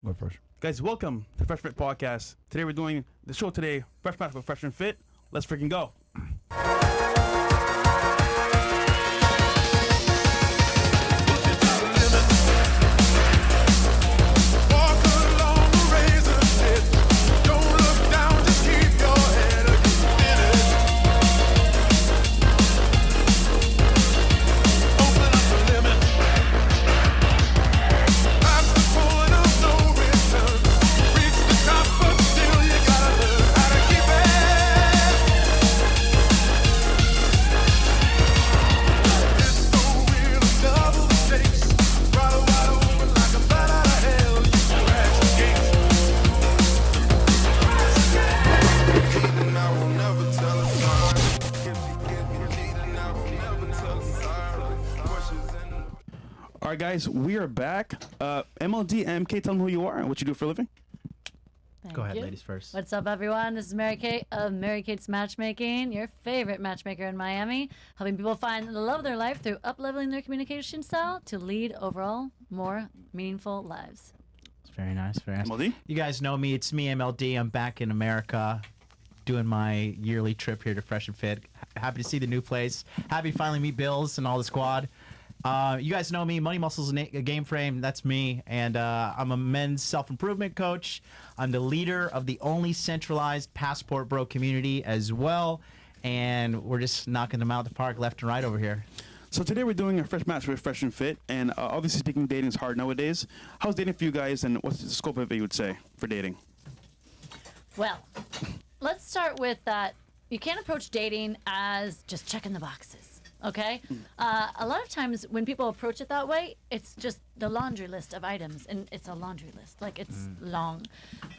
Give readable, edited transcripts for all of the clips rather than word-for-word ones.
Go first. Guys, welcome to Fresh Fit Podcast. Today we're doing the show today, Fresh Match with Fresh and Fit. Let's freaking go. All right, guys, we are back. MLD MK, tell them who you are and what you do for a living. Go ahead, ladies first. What's up, everyone? This is Mary Kate of Mary Kate's Matchmaking, your favorite matchmaker in Miami, helping people find the love of their life through up-leveling their communication style to lead overall more meaningful lives. It's very nice, very nice. MLD? You guys know me. It's me, MLD. I'm back in America doing my yearly trip here to Fresh and Fit. Happy to see the new place. Happy to finally meet Bills and all the squad. You guys know me, Money Muscles Game Frame, that's me, and I'm a men's self-improvement coach. I'm the leader of the only centralized Passport Bro community as well, and we're just knocking them out of the park left and right over here. So today we're doing a fresh match with Fresh and Fit, and obviously speaking, dating is hard nowadays. How's dating for you guys, and what's the scope of it, you would say, for dating? Well, let's start with that. You can't approach dating as just checking the boxes. Okay? A lot of times when people approach it that way, it's just the laundry list of items, and it's a laundry list. Like, it's long.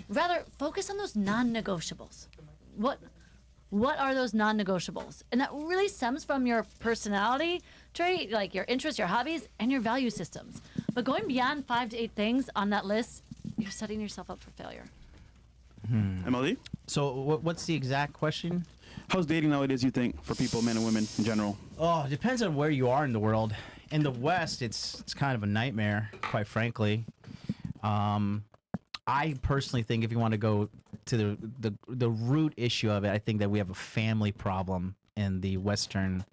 Rather, focus on those non-negotiables. What are those non-negotiables? And that really stems from your personality trait, like your interests, your hobbies, and your value systems. But going beyond 5 to 8 things on that list, you're setting yourself up for failure. MLD? So what's the exact question? How's dating nowadays, you think, for people, men and women in general? Oh, it depends on where you are in the world. In the West, it's kind of a nightmare, quite frankly. I personally think if you want to go to the root issue of it, I think that we have a family problem in the Western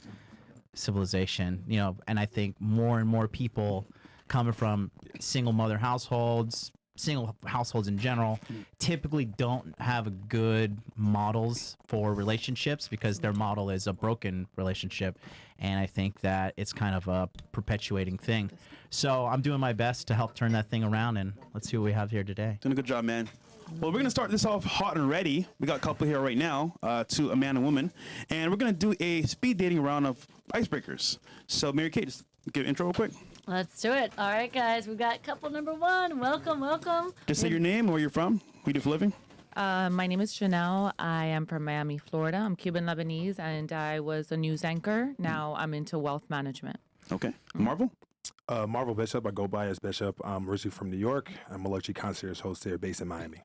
civilization, you know, and I think more and more people coming from single mother households, single households in general, typically don't have good models for relationships because their model is a broken relationship, and I think that it's kind of a perpetuating thing. So I'm doing my best to help turn that thing around, and let's see what we have here today. Doing a good job, man. Well, we're going to start this off hot and ready. We got a couple here right now, to a man and woman, and we're going to do a speed dating round of icebreakers. So, Mary Kate, just give an intro real quick. Let's do it. All right, guys. We've got couple number 1. Welcome, welcome. Just say your name and where you're from, what you do for a living. My name is Chanel. I am from Miami, Florida. I'm Cuban Lebanese, and I was a news anchor. Now I'm into wealth management. Okay. Marvel? Marvel Bishop. I go by as Bishop. I'm originally from New York. I'm a luxury concierge host here based in Miami.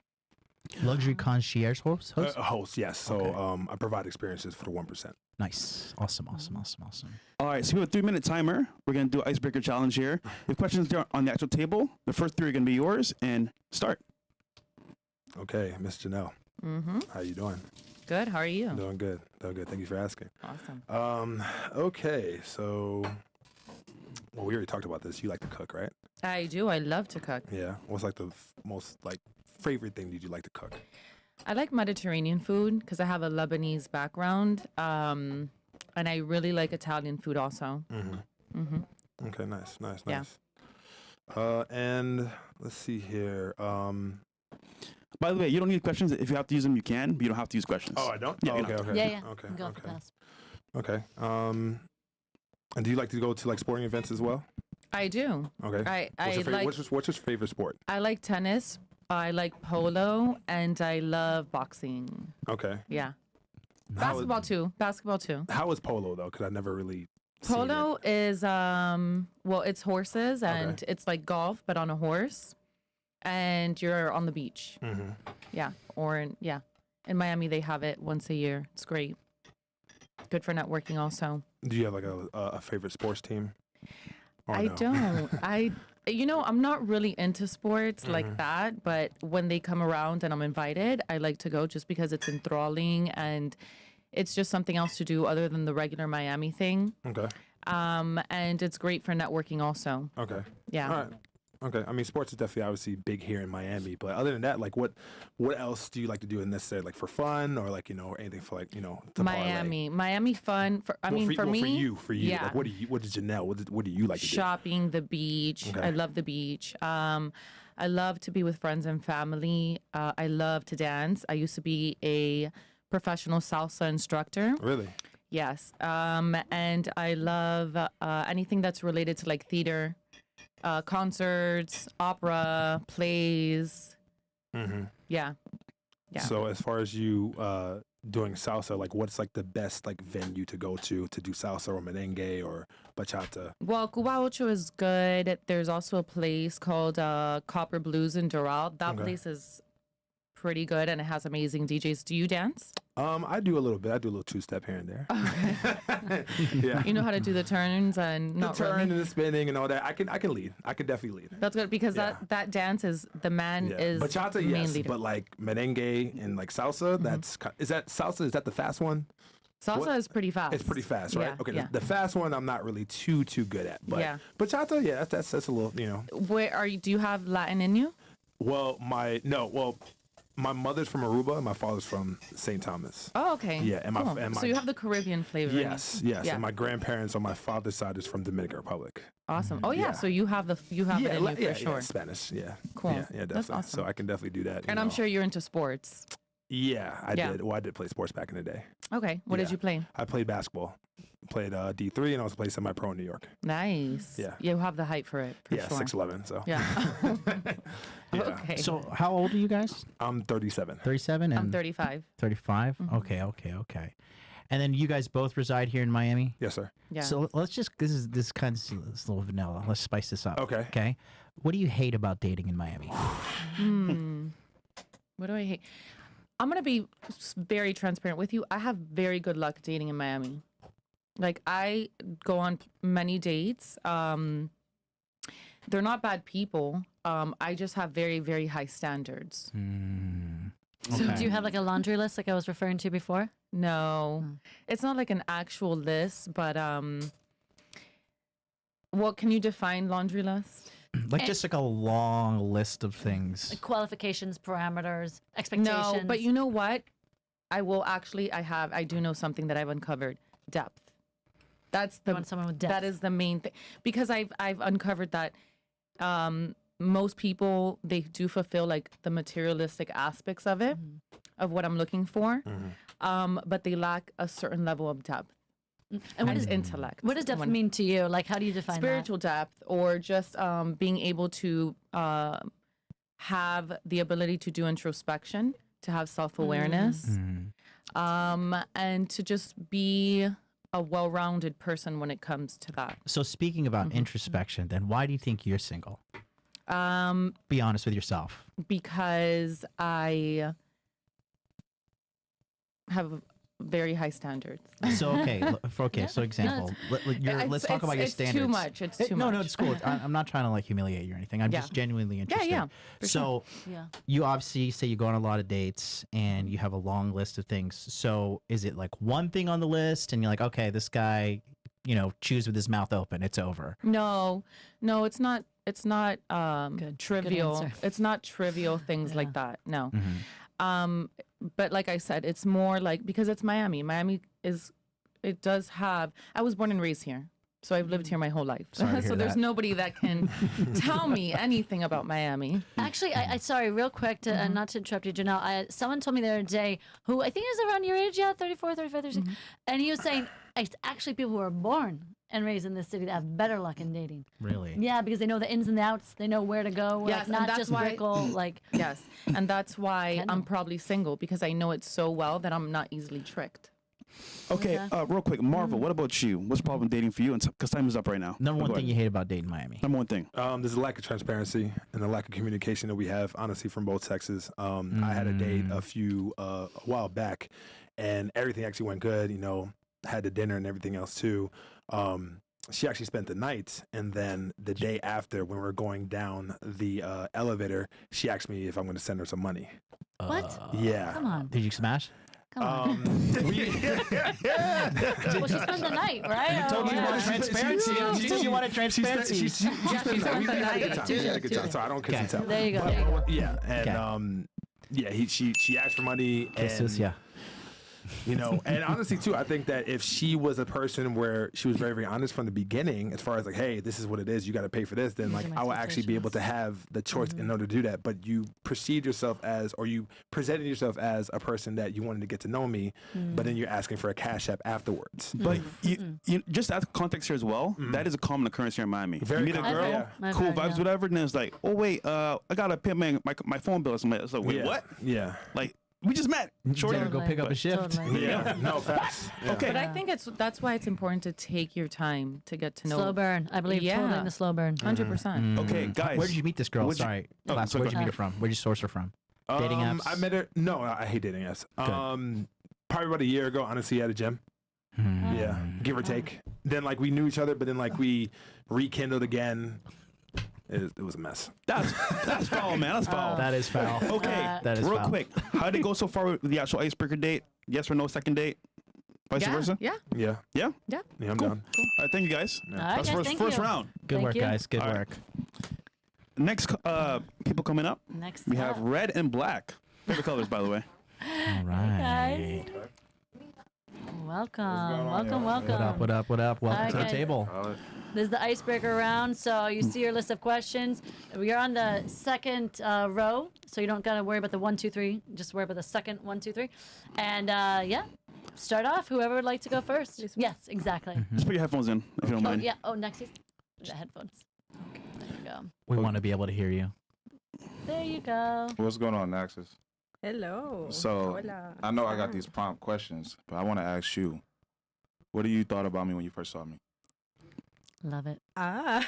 Luxury concierge host? Host, yes. So Okay. I provide experiences for the 1%. Nice. Awesome. All right, so we have a 3-minute timer. We're going to do an icebreaker challenge here. The questions there on the actual table. The first 3 are going to be yours, and start. Okay, Miss Janelle. How you doing? Good. How are you? Doing good. Doing good. Thank you for asking. Awesome. Okay, so well, we already talked about this. You like to cook, right? I do. I love to cook. Yeah. What's like the most favorite thing that you like to cook? I like Mediterranean food because I have a Lebanese background, and I really like Italian food also. Okay, nice. Yeah. And let's see here. By the way, you don't need questions. If you have to use them, you can, but you don't have to use questions. Oh, I don't? Yeah, Oh, you okay, don't. okay. Yeah. Okay, Go okay. for fast. Okay. And do you like to go to like sporting events as well? I do. Okay. What's your favorite sport? I like tennis. I like polo, and I love boxing. Okay. Yeah. How is- Basketball too. How is polo though? Because I never really seen Polo it. is it's horses, and Okay. it's like golf but on a horse, and you're on the beach. Mhm. Yeah, in Miami they have it once a year. It's great. Good for networking also. Do you have like a favorite sports team? Or I no? don't. You know, I'm not really into sports Mm-hmm. like that, but when they come around and I'm invited, I like to go just because it's enthralling and it's just something else to do other than the regular Miami thing. Okay. And it's great for networking also. Okay. Yeah. All right. Okay. I mean, sports is definitely obviously big here in Miami, but other than that, like, what else do you like to do in necessarily, like, for fun or like, or anything for like, to parlay? Miami fun. For Well, me, for you, yeah. like, what did Janelle? What do you like to do? Shopping, the beach. Okay. I love the beach. I love to be with friends and family. I love to dance. I used to be a professional salsa instructor. Really? Yes. And I love anything that's related to like theater, concerts, opera, plays. Mm-hmm. Yeah. Yeah. So as far as you doing salsa, like, what's like the best like venue to go to do salsa or merengue or bachata? Well, Cuba Ocho is good. There's also a place called Copper Blues in Doral. That Okay. place is pretty good and it has amazing DJs. Do you dance? I do a little bit. I do a little two-step here and there. Yeah. You know how to do the turns and The not turn really? and the spinning and all that. I can lead. I can definitely lead. That's good because Yeah. that dance is the man is Bachata, the main yes, leader. but like merengue and like salsa, that's is that salsa? Is that the fast one? Salsa what- is pretty fast. It's pretty fast, right? Yeah, Okay, yeah. the fast one I'm not really too good at, but Yeah. bachata, yeah, that's a little, Where are you? Do you have Latin in you? Well, my mother's from Aruba and my father's from St. Thomas. Oh, okay. Yeah, and my- Cool. and so my- you have the Caribbean flavor. in you. Yes. Yeah. And my grandparents on my father's side is from Dominican Republic. Awesome. Oh yeah. Yeah. So you have it in you for sure. Spanish. Yeah. Cool. Yeah, definitely. That's awesome. So I can definitely do that. And I'm sure you're into sports. Yeah, I Yeah. did. Well, I did play sports back in the day. Okay. What did Yeah. you play? I played basketball. Played D3 and I also played semi-pro in New York. Nice. Yeah. You have the height for it. For Yeah, sure. 6'11", so. Yeah. Yeah. Okay. So how old are you guys? I'm 37. 37 and I'm 35. 35? Mm-hmm. Okay. And then you guys both reside here in Miami? Yes, sir. Yeah. So let's just, this kind of this little vanilla. Let's spice this up. Okay. Okay. What do you hate about dating in Miami? What do I hate? I'm gonna be very transparent with you. I have very good luck dating in Miami. Like I go on many dates. They're not bad people. I just have very, very high standards. So Okay. do you have like a laundry list like I was referring to before? No, it's not like an actual list, but what can you define laundry list? Like just like a long list of things. Like qualifications, parameters, expectations. No, but you know what? I do know something that I've uncovered. Depth. That's You the want someone with depth. that is the main thing because I've uncovered that most people they do fulfill like the materialistic aspects of it of what I'm looking for, but they lack a certain level of depth And what and does intellect. what does depth when- mean to you? Like, how do you define spiritual depth or just being able to have the ability to do introspection, to have self-awareness, and to just be a well-rounded person when it comes to that. So speaking about introspection, then why do you think you're single? Be honest with yourself. Because I have very high standards. So so example, let's talk about your standards. It's too much. It's too No, much. no, it's cool. I'm not trying to like humiliate you or anything. I'm Yeah. just genuinely interested. yeah, for So Yeah. you obviously say you go on a lot of dates and you have a long list of things. So is it like one thing on the list and you're like, okay, this guy, chews with his mouth open. It's over. No, it's not. It's not Good trivial. answer. It's not trivial things like that. No. Mm-hmm. But like I said, it's more like because it's Miami. It does have. I was born and raised here, so I've lived here my whole life. Sorry to So hear there's that. nobody that can tell me anything about Miami. Actually, I sorry, real quick, to not to interrupt you, Janelle. Someone told me the other day, who I think is around your age, 34, 35, 36, and he was saying it's actually people who are born and raised in this city that have better luck in dating. Really? Yeah, because they know the ins and outs, they know where to go, Yes, like, and not that's just why- brickle, like. Yes, and that's why Kendall. I'm probably single because I know it so well that I'm not easily tricked. Okay, real quick, Marvel, what about you? What's the problem dating for you? Because time is up right now. Number Go one thing ahead. you hate about dating Miami. Number one thing. There's a lack of transparency and a lack of communication that we have, honestly, from both sexes. I had a date a while back, and everything actually went good. Had the dinner and everything else too. she actually spent the night, and then the day after, when we were going down the elevator, she asked me if I'm going to send her some money. What? Yeah. Come on. Did you smash? Come on. Well, she spent the night, right? told me you wanted transparency. You said you wanted transparency. She spent the night. We had a good time. We had a good time. So I don't kiss and tell. There you go. But, yeah, and she asked for money, Kisses, and yeah. you know, and honestly too, I think that if she was a person where she was very, very honest from the beginning, as far as like, hey, this is what it is, you got to pay for this, then like I will actually be able to have the choice in order to do that. But you perceived yourself as, or you presented yourself as a person that you wanted to get to know me, but then you're asking for a cash app afterwards. But you just add context here as well. That is a common occurrence here in Miami. Very you meet a common, girl, yeah. cool vibes, whatever, and then it's like, oh wait, I gotta pay my phone bill or something. It's like, wait, Yeah. what? Yeah. Like we just met. Shorty. Go pick up a shift. Totally. Yeah. No, facts. Yeah. Okay. But I think that's why it's important to take your time to get to know. Slow burn. I believe totally Yeah. in the slow burn. 100%. Okay, guys. Where did you meet this girl? Where'd you- Sorry, Oh, Class, sorry, where'd you go meet her from? Where'd you source her from? Dating apps? I met her. No, I hate dating apps. Probably about a year ago, honestly, at a gym. Yeah, give or take. Then like we knew each other, but then like we rekindled again. It was a mess. That's foul, man. That's foul. That is foul. Okay, That is real foul. quick. How did it go so far with the actual icebreaker date? Yes or no second date? Vice versa? Yeah. Yeah. Yeah? Yeah, I'm Cool. done. All right, thank you guys. All right, That's guys, first thank you. round. Good Thank work, you. guys. Good All right. work. Next people coming up, Next we have up. red and black. Favorite colors, by the way. All right. Guys. Welcome. What up? Welcome Hi, to the guys. table. This is the icebreaker round. So you see your list of questions. We are on the second row, so you don't got to worry about the 1, 2, 3. Just worry about the second 1, 2, 3. And start off. Whoever would like to go first. Yes, exactly. Just put your headphones in, if you don't Oh mind. yeah. Oh, Naxis. The headphones. There you go. We want to be able to hear you. There you go. What's going on, Naxis? Hello. So, Hola. I know I got these prompt questions, but I want to ask you, what do you thought about me when you first saw me? Love it. I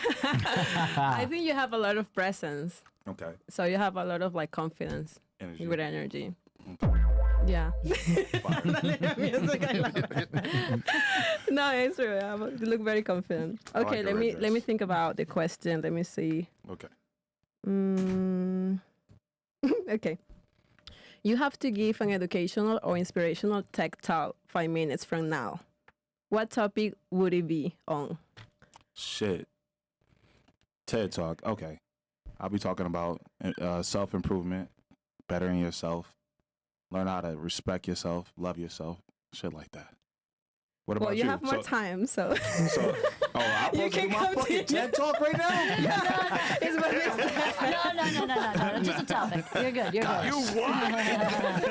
think you have a lot of presence. Okay. So you have a lot of like confidence Energy. with energy. Okay. Yeah. Music, I love it. No, it's true. You look very confident. like Okay, your let red me dress. think about the question. Let me see. Okay. Okay. You have to give an educational or inspirational tech talk 5 minutes from now. What topic would it be on? Shit. TED Talk. Okay. I'll be talking about self-improvement, bettering yourself, learn how to respect yourself, love yourself, shit like that. What about Well, you have more So- time, so So, I'm you supposed to can do my fucking continue. TED Talk right now? It's what No. Just a topic. You're good. You're good.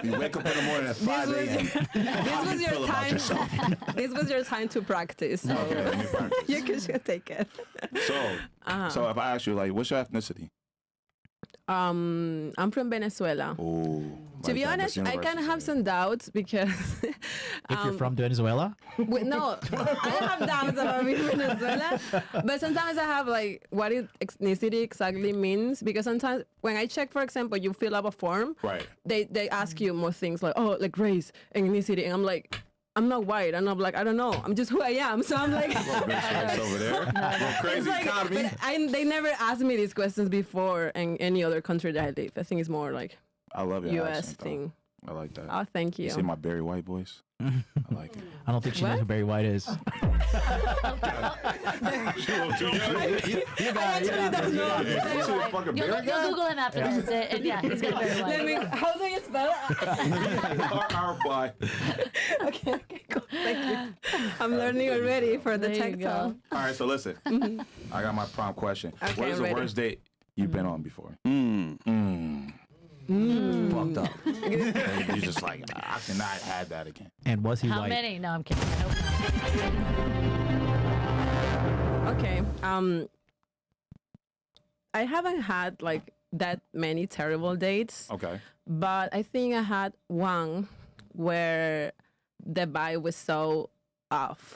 You wake up in the morning at 5 a.m. This was your time. This was your time to practice. So Okay, let me practice. you can take it. So if I ask you, like, what's your ethnicity? I'm from Venezuela. Ooh. To be honest, I kind of have some doubts because If you're from Venezuela, no, I don't have doubts about being Venezuela, but sometimes I have like what ethnicity exactly means because sometimes when I check, for example, you fill up a form, Right. they ask you more things like like race and ethnicity, and I'm like, I'm not white, and I'm like, I don't know, I'm just who I am, so I'm like. Bitch over there. Little crazy It's like, economy. but they never asked me these questions before in any other country that I live. I think it's more like I love your U.S. accent, though. thing. I like that. Oh, thank you. You see my Barry White voice? I like it. I don't think she knows who Barry White is. You'll Google him after this, and yeah, he's gonna very Let me, white. how do you spell it? I'll reply. Okay, cool. Thank you. I'm learning already for the There you tech go. talk. All right, so listen. I got my prompt question. Okay, what is I'm the ready. worst date you've been on before? Fucked up. And you're just like, I cannot have that again. And was he How white? many? No, I'm kidding. I hope not. Okay. I haven't had like that many terrible dates, Okay. but I think I had one where the vibe was so off.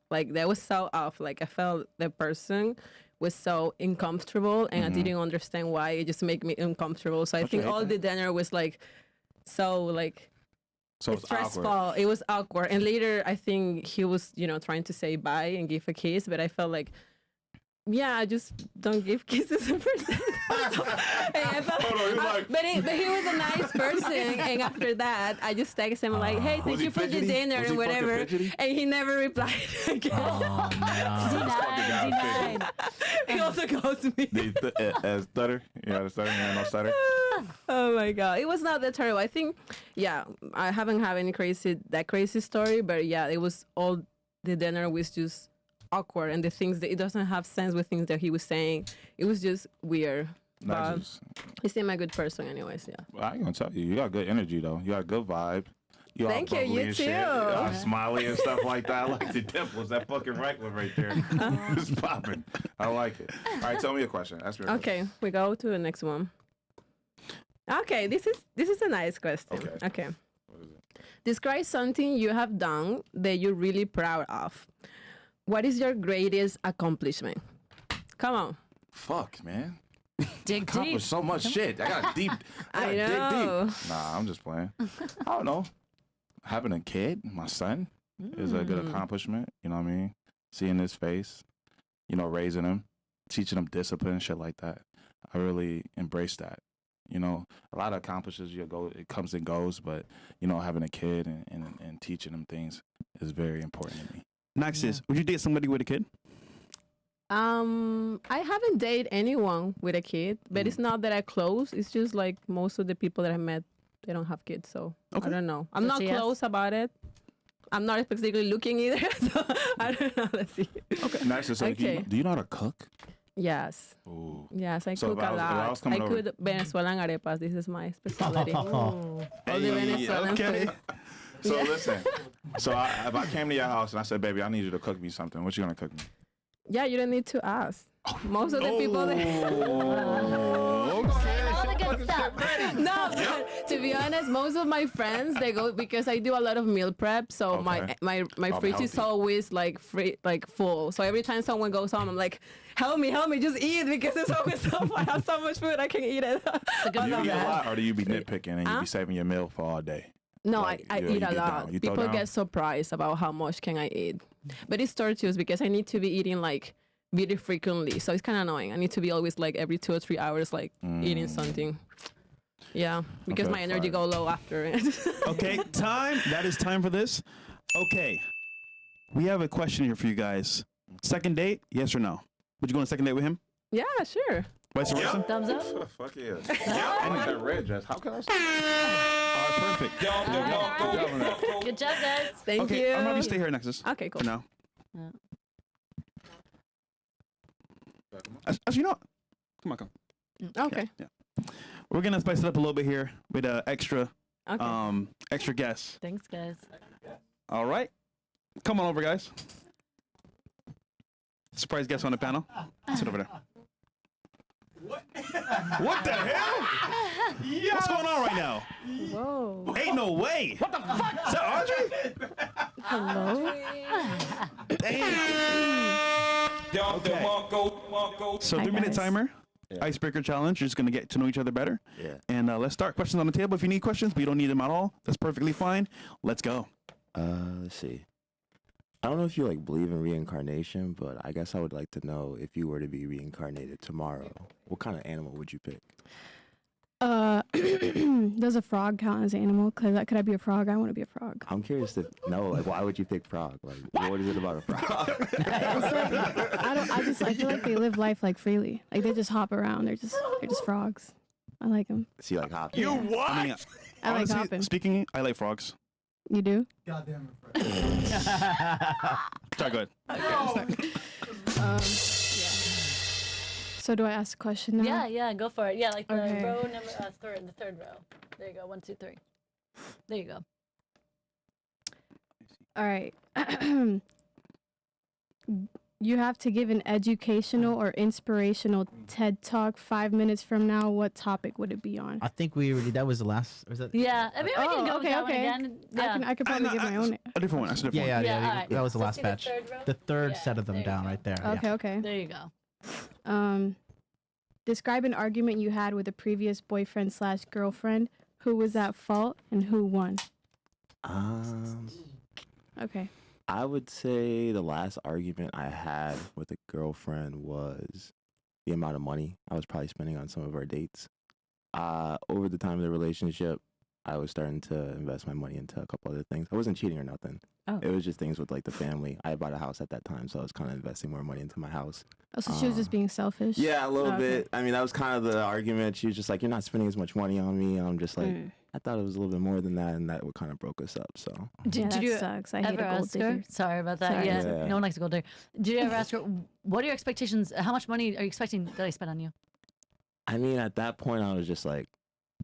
Like that was so off. Like I felt the person was so uncomfortable and I didn't understand why. It just made me uncomfortable. So I think hate all that. the dinner was like so like So it's stressful. awkward. It was awkward. And later, I think he was, trying to say bye and give a kiss, but I felt like, yeah, I just don't give kisses in person. But he was a nice person. And after that, I just texted him like, hey, thank you for the dinner and whatever. And he never replied again. Oh, man. Denied. He also ghosted me. As stutter? You had a stutter? You had no stutter? Oh my god, it was not that terrible. I think, yeah, I haven't had any crazy story, but yeah, it was all the dinner was just awkward, and the things that it doesn't have sense with things that he was saying. It was just weird. He seemed a good person, anyways. Yeah. Well, I ain't gonna tell you. You got good energy though. You got a good vibe. You all Thank you, bubbly you and shit. too. You all smiley and stuff like that. I like the dimples. That fucking regular right there. It's popping. I like it. All right, tell me a question. Ask me a question. Okay, we go to the next one. Okay, this is a nice question. Okay. What is it? Describe something you have done that you're really proud of. What is your greatest accomplishment? Come on. Fuck, man. Dig deep. Accomplished so much shit. I got deep. I dig know. deep. Nah, I'm just playing. I don't know. Having a kid, my son, is a good accomplishment. You know what I mean? Seeing his face, raising him, teaching him discipline, shit like that. I really embrace that. A lot of accomplishments it comes and goes, but having a kid and teaching them things is very important to me. Naxis, would you date somebody with a kid? I haven't dated anyone with a kid, but it's not that I close. It's just like most of the people that I met, they don't have kids, so I don't know. I'm not close about it. I'm not particularly looking either, so I don't know. Let's see. Okay, Naxis, so Okay. do you know how to cook? Yes. Ooh. Yes, I So cook if I a was- if I lot. was coming I over- cook Venezuelan arepas. This is my specialty. All the Venezuelan okay. food. So listen. So if I came to your house and I said, "Baby, I need you to cook me something," what you gonna cook me? Yeah, you don't need to ask. Most of the people that All the good stuff. no, but to be honest, most of my friends they go because I do a lot of meal prep. So Okay. my fridge is healthy. always like full. So every time someone goes home, I'm like, help me, just eat because there's always so I have so much food I can eat it. Do you eat a lot, or do you be nitpicking and you be saving your meal for all day? No, Like, I you eat a get lot. down. You throw People down? get surprised about how much can I eat. But it's torturous because I need to be eating like very frequently. So it's kind of annoying. I need to be always like every 2 or 3 hours like eating something. Yeah, because Okay, my energy fine. go low after it. Okay, time. That is time for this. Okay. We have a question here for you guys. Second date, yes or no? Would you go on a second date with him? Yeah, sure. Vice versa? Thumbs up. Fuck yeah. I need that red dress. How can I? All right, perfect. Good job, guys. Thank Okay, you. I'm going to stay here, Nexus. Okay, cool. For now. Yeah. As you know. Come on. Okay. Yeah. We're going to spice it up a little bit here with extra Okay. extra guests. Thanks, guys. All right. Come on over, guys. Surprise guest on the panel. Sit over there. What the hell? What's going on right now? Whoa. Ain't no way. What the fuck? Is that Adri? Hello. So Hi, 3-minute guys. timer. Icebreaker challenge. You're just going to get to know each other better. Yeah. And let's start. Questions on the table. If you need questions, but you don't need them at all, that's perfectly fine. Let's go. Let's see. I don't know if you believe in reincarnation, but I guess I would like to know if you were to be reincarnated tomorrow, what kind of animal would you pick? Does a frog count as an animal? Could I be a frog? I want to be a frog. I'm curious to know, why would you pick frog? What is it about a frog? I feel like they live life freely. They just hop around. They're just frogs. I like them. See, hopping. You what? I mean, I like honestly, hopping. speaking, I like frogs. You do? Try, go ahead. So do I ask a question now? Yeah, go for it. Yeah, like the Okay. row number the third row. There you go. 1, 2, 3. There you go. All right. You have to give an educational or inspirational TED Talk 5 minutes from now. What topic would it be on? I think we already. That was the last. Was that? Yeah, I mean, we can go with okay, that one okay. again. Yeah. I could probably give my own. A different one. That's a different Yeah, one. yeah, Yeah, yeah. all right. That was the So last see the batch. third row? The third Yeah, set of them there you down go. right there. Okay, yeah. okay. There you go. Describe an argument you had with a previous boyfriend/girlfriend. Who was at fault and who won? Okay. I would say the last argument I had with a girlfriend was the amount of money I was probably spending on some of our dates. Over the time of the relationship, I was starting to invest my money into a couple other things. I wasn't cheating or nothing. Oh. It was just things with like the family. I bought a house at that time, so I was kind of investing more money into my house. Oh, so she was just being selfish? Yeah, a little Oh, okay. bit. I mean, that was kind of the argument. She was just like, "You're not spending as much money on me." And I'm just like, I thought it was a little bit more than that, and that would kind of broke us up. So Yeah, Did that you sucks. I hate ever a gold ask her? digger. Sorry about that. Sorry. Yeah, Yeah. no one likes a gold digger. Did you ever ask her, what are your expectations? How much money are you expecting that I spend on you? I mean, at that point, I was just like,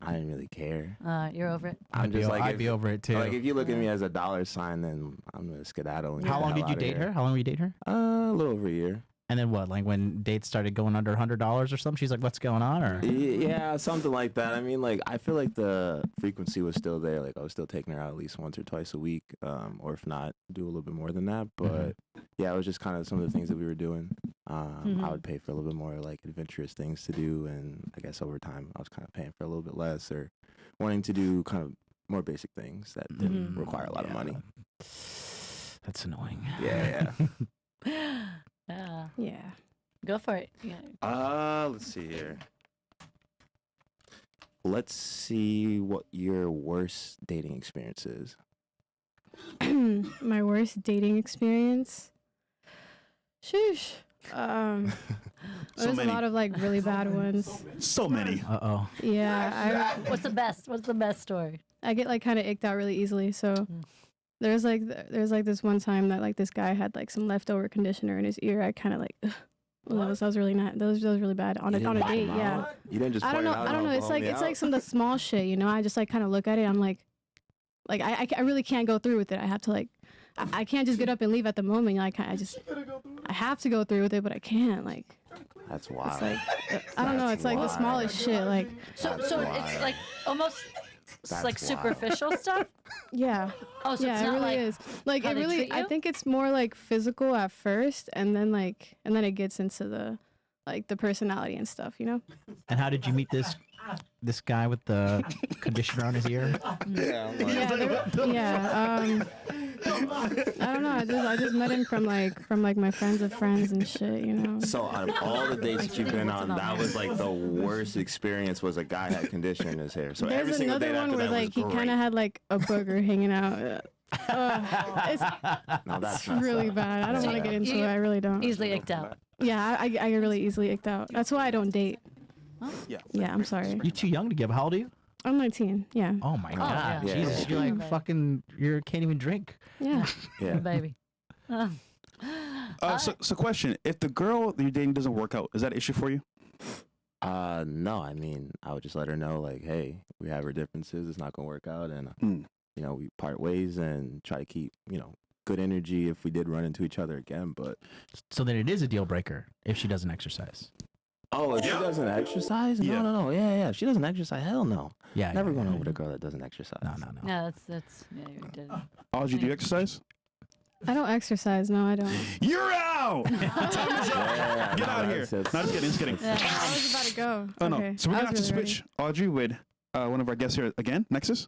I didn't really care. You're over it. I'm just like, I'd be over it too. Like, if you look at me as a dollar sign, then I'm gonna skedaddle. And How get the long hell did you outta date here. her? How long did you date her? A little over a year. And then what? Like when dates started going under $100 or something, she's like, "What's going on?" Or Yeah, something like that. I mean, like, I feel like the frequency was still there. Like, I was still taking her out at least once or twice a week, or if not, do a little bit more than that. But yeah, it was just kind of some of the things that we were doing. I would pay for a little bit more like adventurous things to do, and I guess over time, I was kind of paying for a little bit less, or wanting to do kind of more basic things that didn't require a lot of money. that's annoying. Yeah, Yeah. Yeah. Go for it. Yeah. Let's see here. Let's see what your worst dating experience is. My worst dating experience. Sheesh. There's many. a lot of like really bad ones. So many. Uh-oh. Yeah, What's the best? What's the best story? I get like kind of icked out really easily. So there's like this one time that like this guy had like some leftover conditioner in his ear. I kind of like. Well, that was really not. That was really bad on a date. Yeah. You didn't just. I don't know. I don't know. It's like some of the small shit. You know. I just like kind of look at it. I'm like I really can't go through with it. I have to like. I can't just get up and leave at the moment. Like I have to go through with it, but I can't. Like That's wild. it's like I don't know. It's like the smallest shit. Like So it's like almost That's like wild. superficial stuff. yeah. Oh, so Yeah, it's it not really like is. Like how it they really. treat I you? think it's more like physical at first, and then it gets into the like the personality and stuff. You know. And how did you meet this guy with the conditioner on his ear? Yeah. I don't know. I just met him from like my friends of friends and shit. You know. So out of all the dates that you've been on, that was like the worst experience. Was a guy had conditioner in his hair. So every There's single another date one after where that like he was kind great. of had like a booger hanging out. It's No, that's it's messed really up. bad. I don't want to get into you- it. I really don't. easily icked out. Yeah, I get really easily icked out. That's why I don't date. Yeah. Yeah, I'm sorry. You're too young to give. How old are you? I'm 19. Yeah. Oh my god, yeah. Jesus! Yeah. You're like fucking. You can't even drink. Yeah. Yeah. Baby. So question: if the girl that you're dating doesn't work out, is that an issue for you? No, I mean, I would just let her know, like, hey, we have our differences. It's not gonna work out, and you know, we part ways and try to keep, you know, good energy if we did run into each other again. But So then it is a deal breaker if she doesn't exercise. if she doesn't exercise, Yeah. no, yeah, if she doesn't exercise, hell no. Yeah. Never yeah, going yeah. over the girl that doesn't exercise. No. Yeah, that's yeah, you did. Audrey, do you exercise? I don't exercise. No, I don't. You're out. Time is up. Yeah, Get no, out of here. that's- No, just kidding. Just kidding. I was about to go. Oh no. Okay. So we're I gonna have was to really switch Audrey with one of our guests here again, Nexus.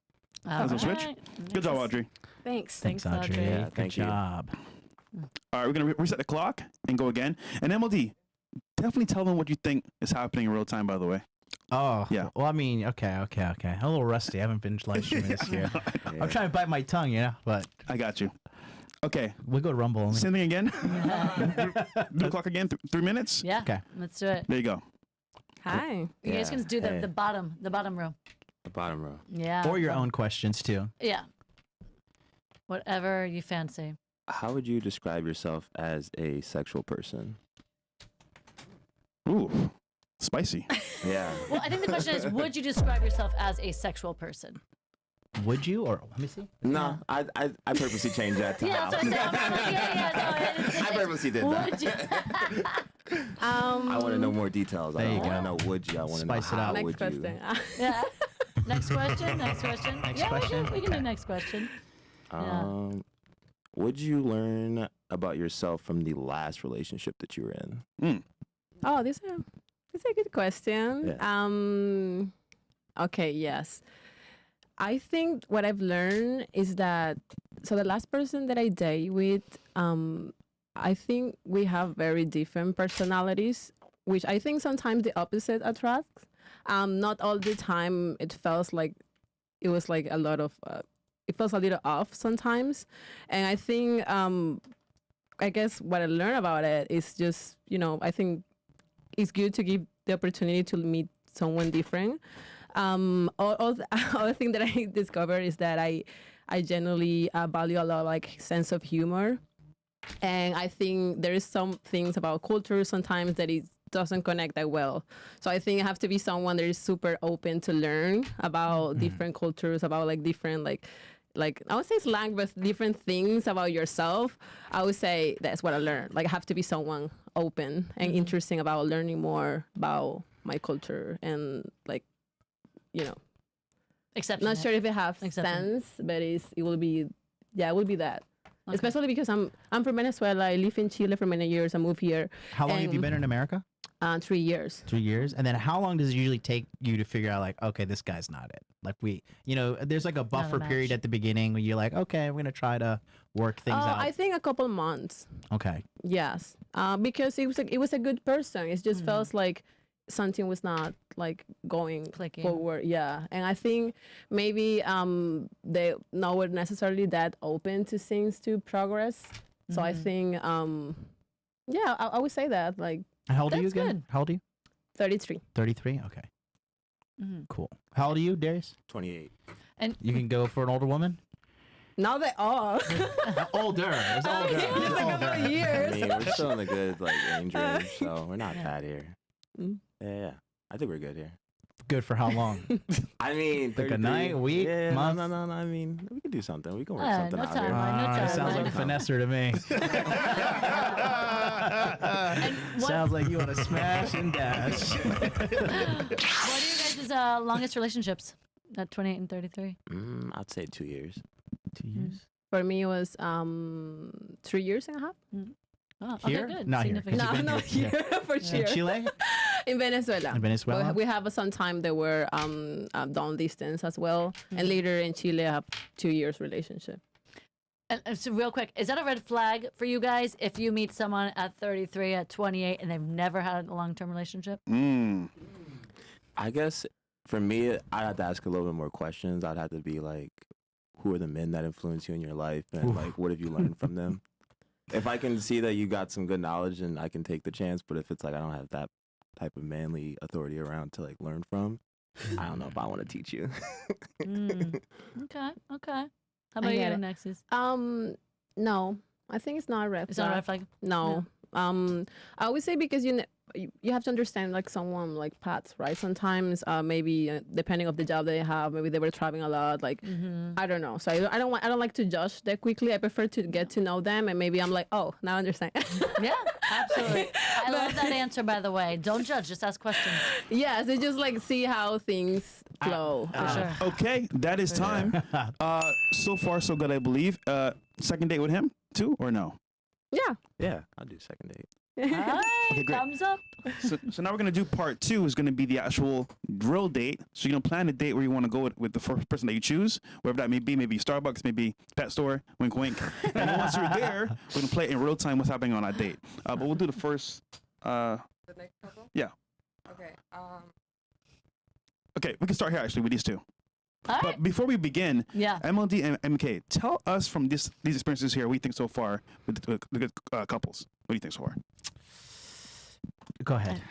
All switch? Good job, Audrey. ready. Thanks. Thanks, Thanks, Adri. Adri. Yeah, Good thank you. job. All right, we're gonna reset the clock and go again. And MLD, definitely tell them what you think is happening in real time. By the way. Oh, Yeah. Well, I mean, okay. I'm a little rusty. I haven't been live streaming this year. Yeah. I'm trying to bite my tongue, you know, but I got you. Okay. we'll go Rumble. Only. Same thing again. Do the clock again. 3 minutes. Yeah. Okay. Let's do it. There you go. Hi. You guys Yeah, can do hey. the bottom row. The bottom row. Yeah. Or your own questions too. Yeah. Whatever you fancy. How would you describe yourself as a sexual person? Ooh, spicy. Yeah. Well, I think the question is, would you describe yourself as a sexual person? Would you? Or let me see. No, I purposely changed that to Yeah, how. that's what I said. I'm like, yeah, no, I purposely did that. would you? I want to know more details. There I you don't want go. to know would you. I want to know Spice it how out. Next would question. you. Yeah. Next question. Next question. Next yeah, question? we can do next question. Would you learn about yourself from the last relationship that you were in? Oh, this is a good question. Yeah. Okay, yes. I think what I've learned is that, so the last person that I date with, I think we have very different personalities, which I think sometimes the opposite attracts. Not all the time it feels like it was like a lot of, it feels a little off sometimes. And I think, I guess what I learned about it is just, I think it's good to give the opportunity to meet someone different. All the other thing that I discovered is that I generally value a lot like sense of humor, and I think there is some things about culture sometimes that it doesn't connect that well. So I think I have to be someone that is super open to learn about different cultures, about like different like I would say slang, but different things about yourself. I would say that's what I learned. Like I have to be someone open and interesting about learning more about my culture and like, Except not sure if it has Accepting. sense, but it will be that. Okay. Especially because I'm from Venezuela. I live in Chile for many years. I moved here. How long have you been in America? 3 years. 3 years. And then how long does it usually take you to figure out like, okay, this guy's not it? Like there's like a buffer period at the beginning where you're like, okay, I'm going to try to work things out. I think a couple months. Okay. Yes. Because it was a good person. It just felt like something was not like going Clicking. forward. Yeah. And I think maybe they not were necessarily that open to things to progress. So I think I would say that like How old are you That's again? good. How old are you? 33. 33? Okay. Mhm. Cool. How old are you, Darius? 28. You can go for an older woman? Now they are. Older. It's older. Just a couple of I years. mean, we're still in the good like age range, so we're not Yeah. bad here. Mm. Yeah. I think we're good here. Good for how long? I mean, Like a 33 night, week, yeah, month? No. I mean, we can do something. We can work Yeah, something no out time. here. No Sounds like a finesser to me. Sounds like you want to smash and dash. What are you guys' longest relationships? At 28 and 33. I'd say 2 years. 2 years. For me, it was 3 years and a half. Oh, Here? okay, good. Not here, 'cause Significant. you've been No, here. here for sure. In Chile? In Venezuela. In Venezuela? But we have some time that were long distance as well. And later in Chile, I have 2 years relationship. And so real quick, is that a red flag for you guys if you meet someone at 33, at 28, and they've never had a long-term relationship? I guess for me, I'd have to ask a little bit more questions. I'd have to be like, who are the men that influence you in your life? And like, what have you learned from them? If I can see that you got some good knowledge, and I can take the chance. But if it's like I don't have that type of manly authority around to like learn from, I don't know if I want to teach you. Okay. How about you, get it. Naxis? No, I think it's not a red flag. It's not a red flag? No. I would say because you have to understand like someone like paths, right? Sometimes maybe depending of the job they have, maybe they were traveling a lot. Like I don't know. So I don't like to judge that quickly. I prefer to get to know them, and maybe I'm like, oh, now I understand. Yeah, absolutely. I love that answer, by the way. Don't judge, just ask questions. Yeah, so just like see how things flow. For sure. Okay, that is time. So far, so good, I believe. Second date with him, too, or no? Yeah. Yeah, I'll do second date. Hi, Okay, great. thumbs up. So now we're gonna do part 2. Is gonna be the actual real date. So you're gonna plan a date where you want to go with the first person that you choose, wherever that may be. Maybe Starbucks, maybe pet store. Wink, wink. And then once you're there, we're gonna play in real time what's happening on that date. But we'll do the first. The next couple? Yeah. Okay. Okay, we can start here actually with these two. All right. But before we begin, Yeah. MLD and MK, tell us from these experiences here what you think so far with the good couples. What do you think so far? Go ahead.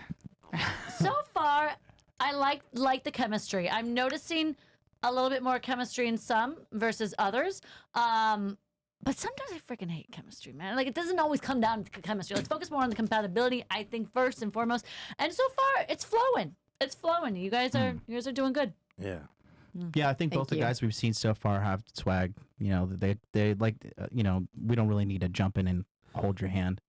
So far, I like the chemistry. I'm noticing a little bit more chemistry in some versus others. But sometimes I freaking hate chemistry, man. Like, it doesn't always come down to chemistry. Let's focus more on the compatibility, I think, first and foremost. And so far, it's flowing. It's flowing. You guys are doing good. Yeah. Yeah, I think both the you. guys we've seen so far have swag. You know, they like, we don't really need to jump in and hold your hand.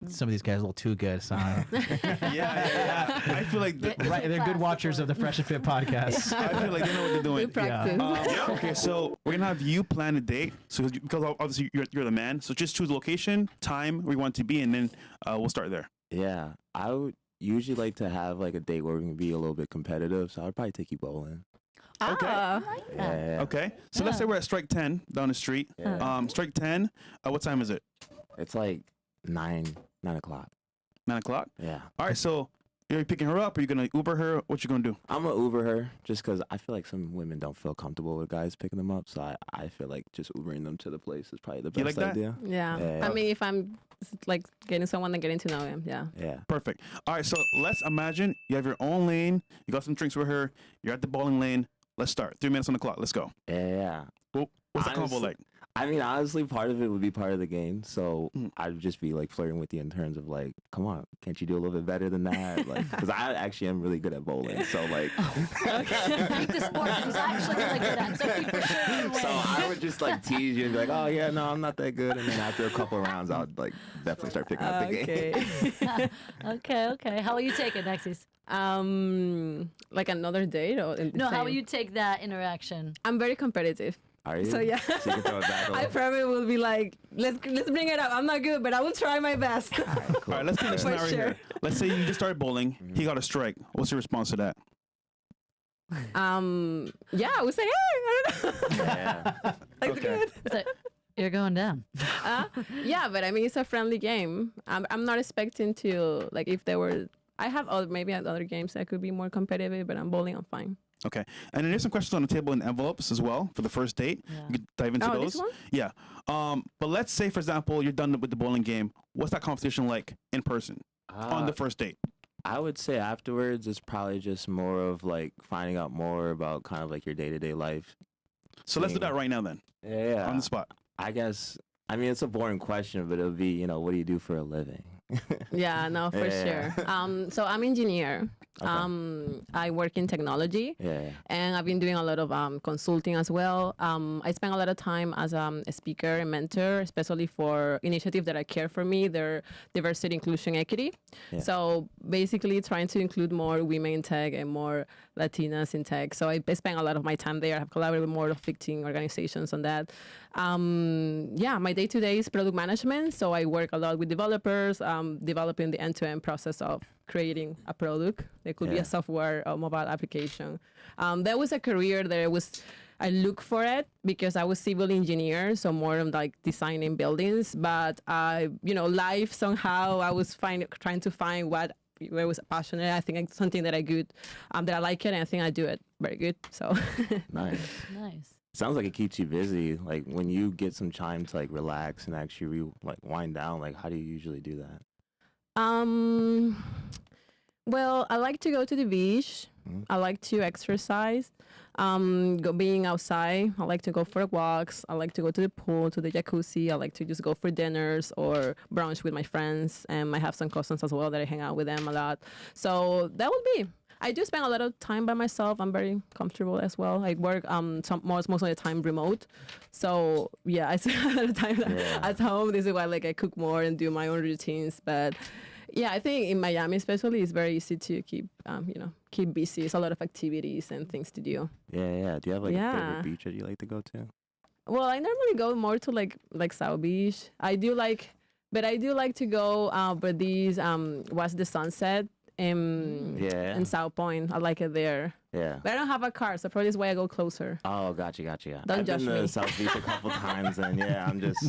Some of these guys are a little too good. So Yeah. I feel like they're good watchers of the Fresh and Fit podcast. I feel like they know what they're doing. Good practice. Okay, so we're gonna have you plan a date. So because obviously you're the man, so just choose location, time where you want to be, and then we'll start there. Yeah. I would usually like to have like a date where we can be a little bit competitive. So I'd probably take you bowling. Okay. Ah. Okay. So let's say we're at strike 10 down the street. Yeah. Strike 10. What time is it? It's like 9 o'clock. 9 o'clock. Yeah. All right. So you're picking her up. Are you gonna Uber her? What you gonna do? I'm gonna Uber her just because I feel like some women don't feel comfortable with guys picking them up. So I feel like just Ubering them to the place is probably the You best like that? idea. Yeah. Yeah. I mean, if I'm like getting someone and getting to know him, yeah. Yeah. Perfect. All right. So let's imagine you have your own lane. You got some drinks with her. You're at the bowling lane. Let's start. 3 minutes on the clock. Let's go. Yeah. What's the combo Honestly- like? I mean, honestly, part of it would be part of the game. So I'd just be like flirting with you in terms of like, come on, can't you do a little bit better than that? Like, because I actually am really good at bowling. So like, Pick the sport that he's actually really good at. So he for sure can win. so I would just like tease you and be like, oh yeah, no, I'm not that good. And then after a couple of rounds, I would like definitely start picking up the game. Okay. How will you take it, Naxis? Like another date or No, how will same? you take that interaction? I'm very competitive. Are you? So yeah. So you can throw it back. a I little. probably will be like, let's bring it up. I'm not good, but I will try my best. All right, cool. All right. Let's get a For scenario sure. here. Let's say you just started bowling. He got a strike. What's your response to that? Yeah, I would say, hey, I don't know. Yeah. Like, Okay. good. It's like, you're going down. Yeah, but I mean, it's a friendly game. I'm not expecting to, like, if there were, I have maybe at other games that could be more competitive, but I'm bowling, I'm fine. Okay. And then there's some questions on the table in envelopes as well for the first date. Yeah. You could dive into Oh, those. this one? Yeah. But let's say, for example, you're done with the bowling game. What's that conversation like in person on the first date? I would say afterwards, it's probably just more of like finding out more about kind of like your day-to-day life. So let's do that right now then, Yeah. on the spot. I guess, I mean, it's a boring question, but it'll be, you know, what do you do for a living? Yeah, no, for Yeah. sure. So I'm engineer. Okay. I work in technology. Yeah. And I've been doing a lot of consulting as well. I spend a lot of time as a speaker and mentor, especially for initiatives that I care for me. They're diversity, inclusion, equity. Yeah. So basically trying to include more women in tech and more Latinas in tech. So I spend a lot of my time there. I've collaborated with more of 15 organizations on that. Yeah, my day-to-day is product management. So I work a lot with developers, developing the end-to-end process of creating a product. It could be Yeah. a software or mobile application. There was a career that I look for it because I was civil engineer, so more of like designing buildings. But life somehow I was trying to find where I was passionate. I think it's something that that I like it, and I think I do it very good. So Nice. Nice. Sounds like it keeps you busy. Like when you get some time to like relax and actually wind down, like how do you usually do that? Well, I like to go to the beach. I like to exercise. Being outside, I like to go for walks. I like to go to the pool, to the jacuzzi. I like to just go for dinners or brunch with my friends. And I have some cousins as well that I hang out with them a lot. So that would be. I do spend a lot of time by myself. I'm very comfortable as well. I work most of the time remote. So yeah, I spend a lot of time at home. This is why I cook more and do my own routines. But yeah, I think in Miami especially, it's very easy to keep busy. It's a lot of activities and things to do. Yeah. Do you have like a Yeah. favorite beach that you like to go to? Well, I normally go more to like South Beach. I do like to go where these watch the sunset in South Point. I like it there. Yeah. But I don't have a car, so probably this way I go closer. Oh, gotcha. Don't I've judge been to me. South Beach a couple times, and yeah, I'm just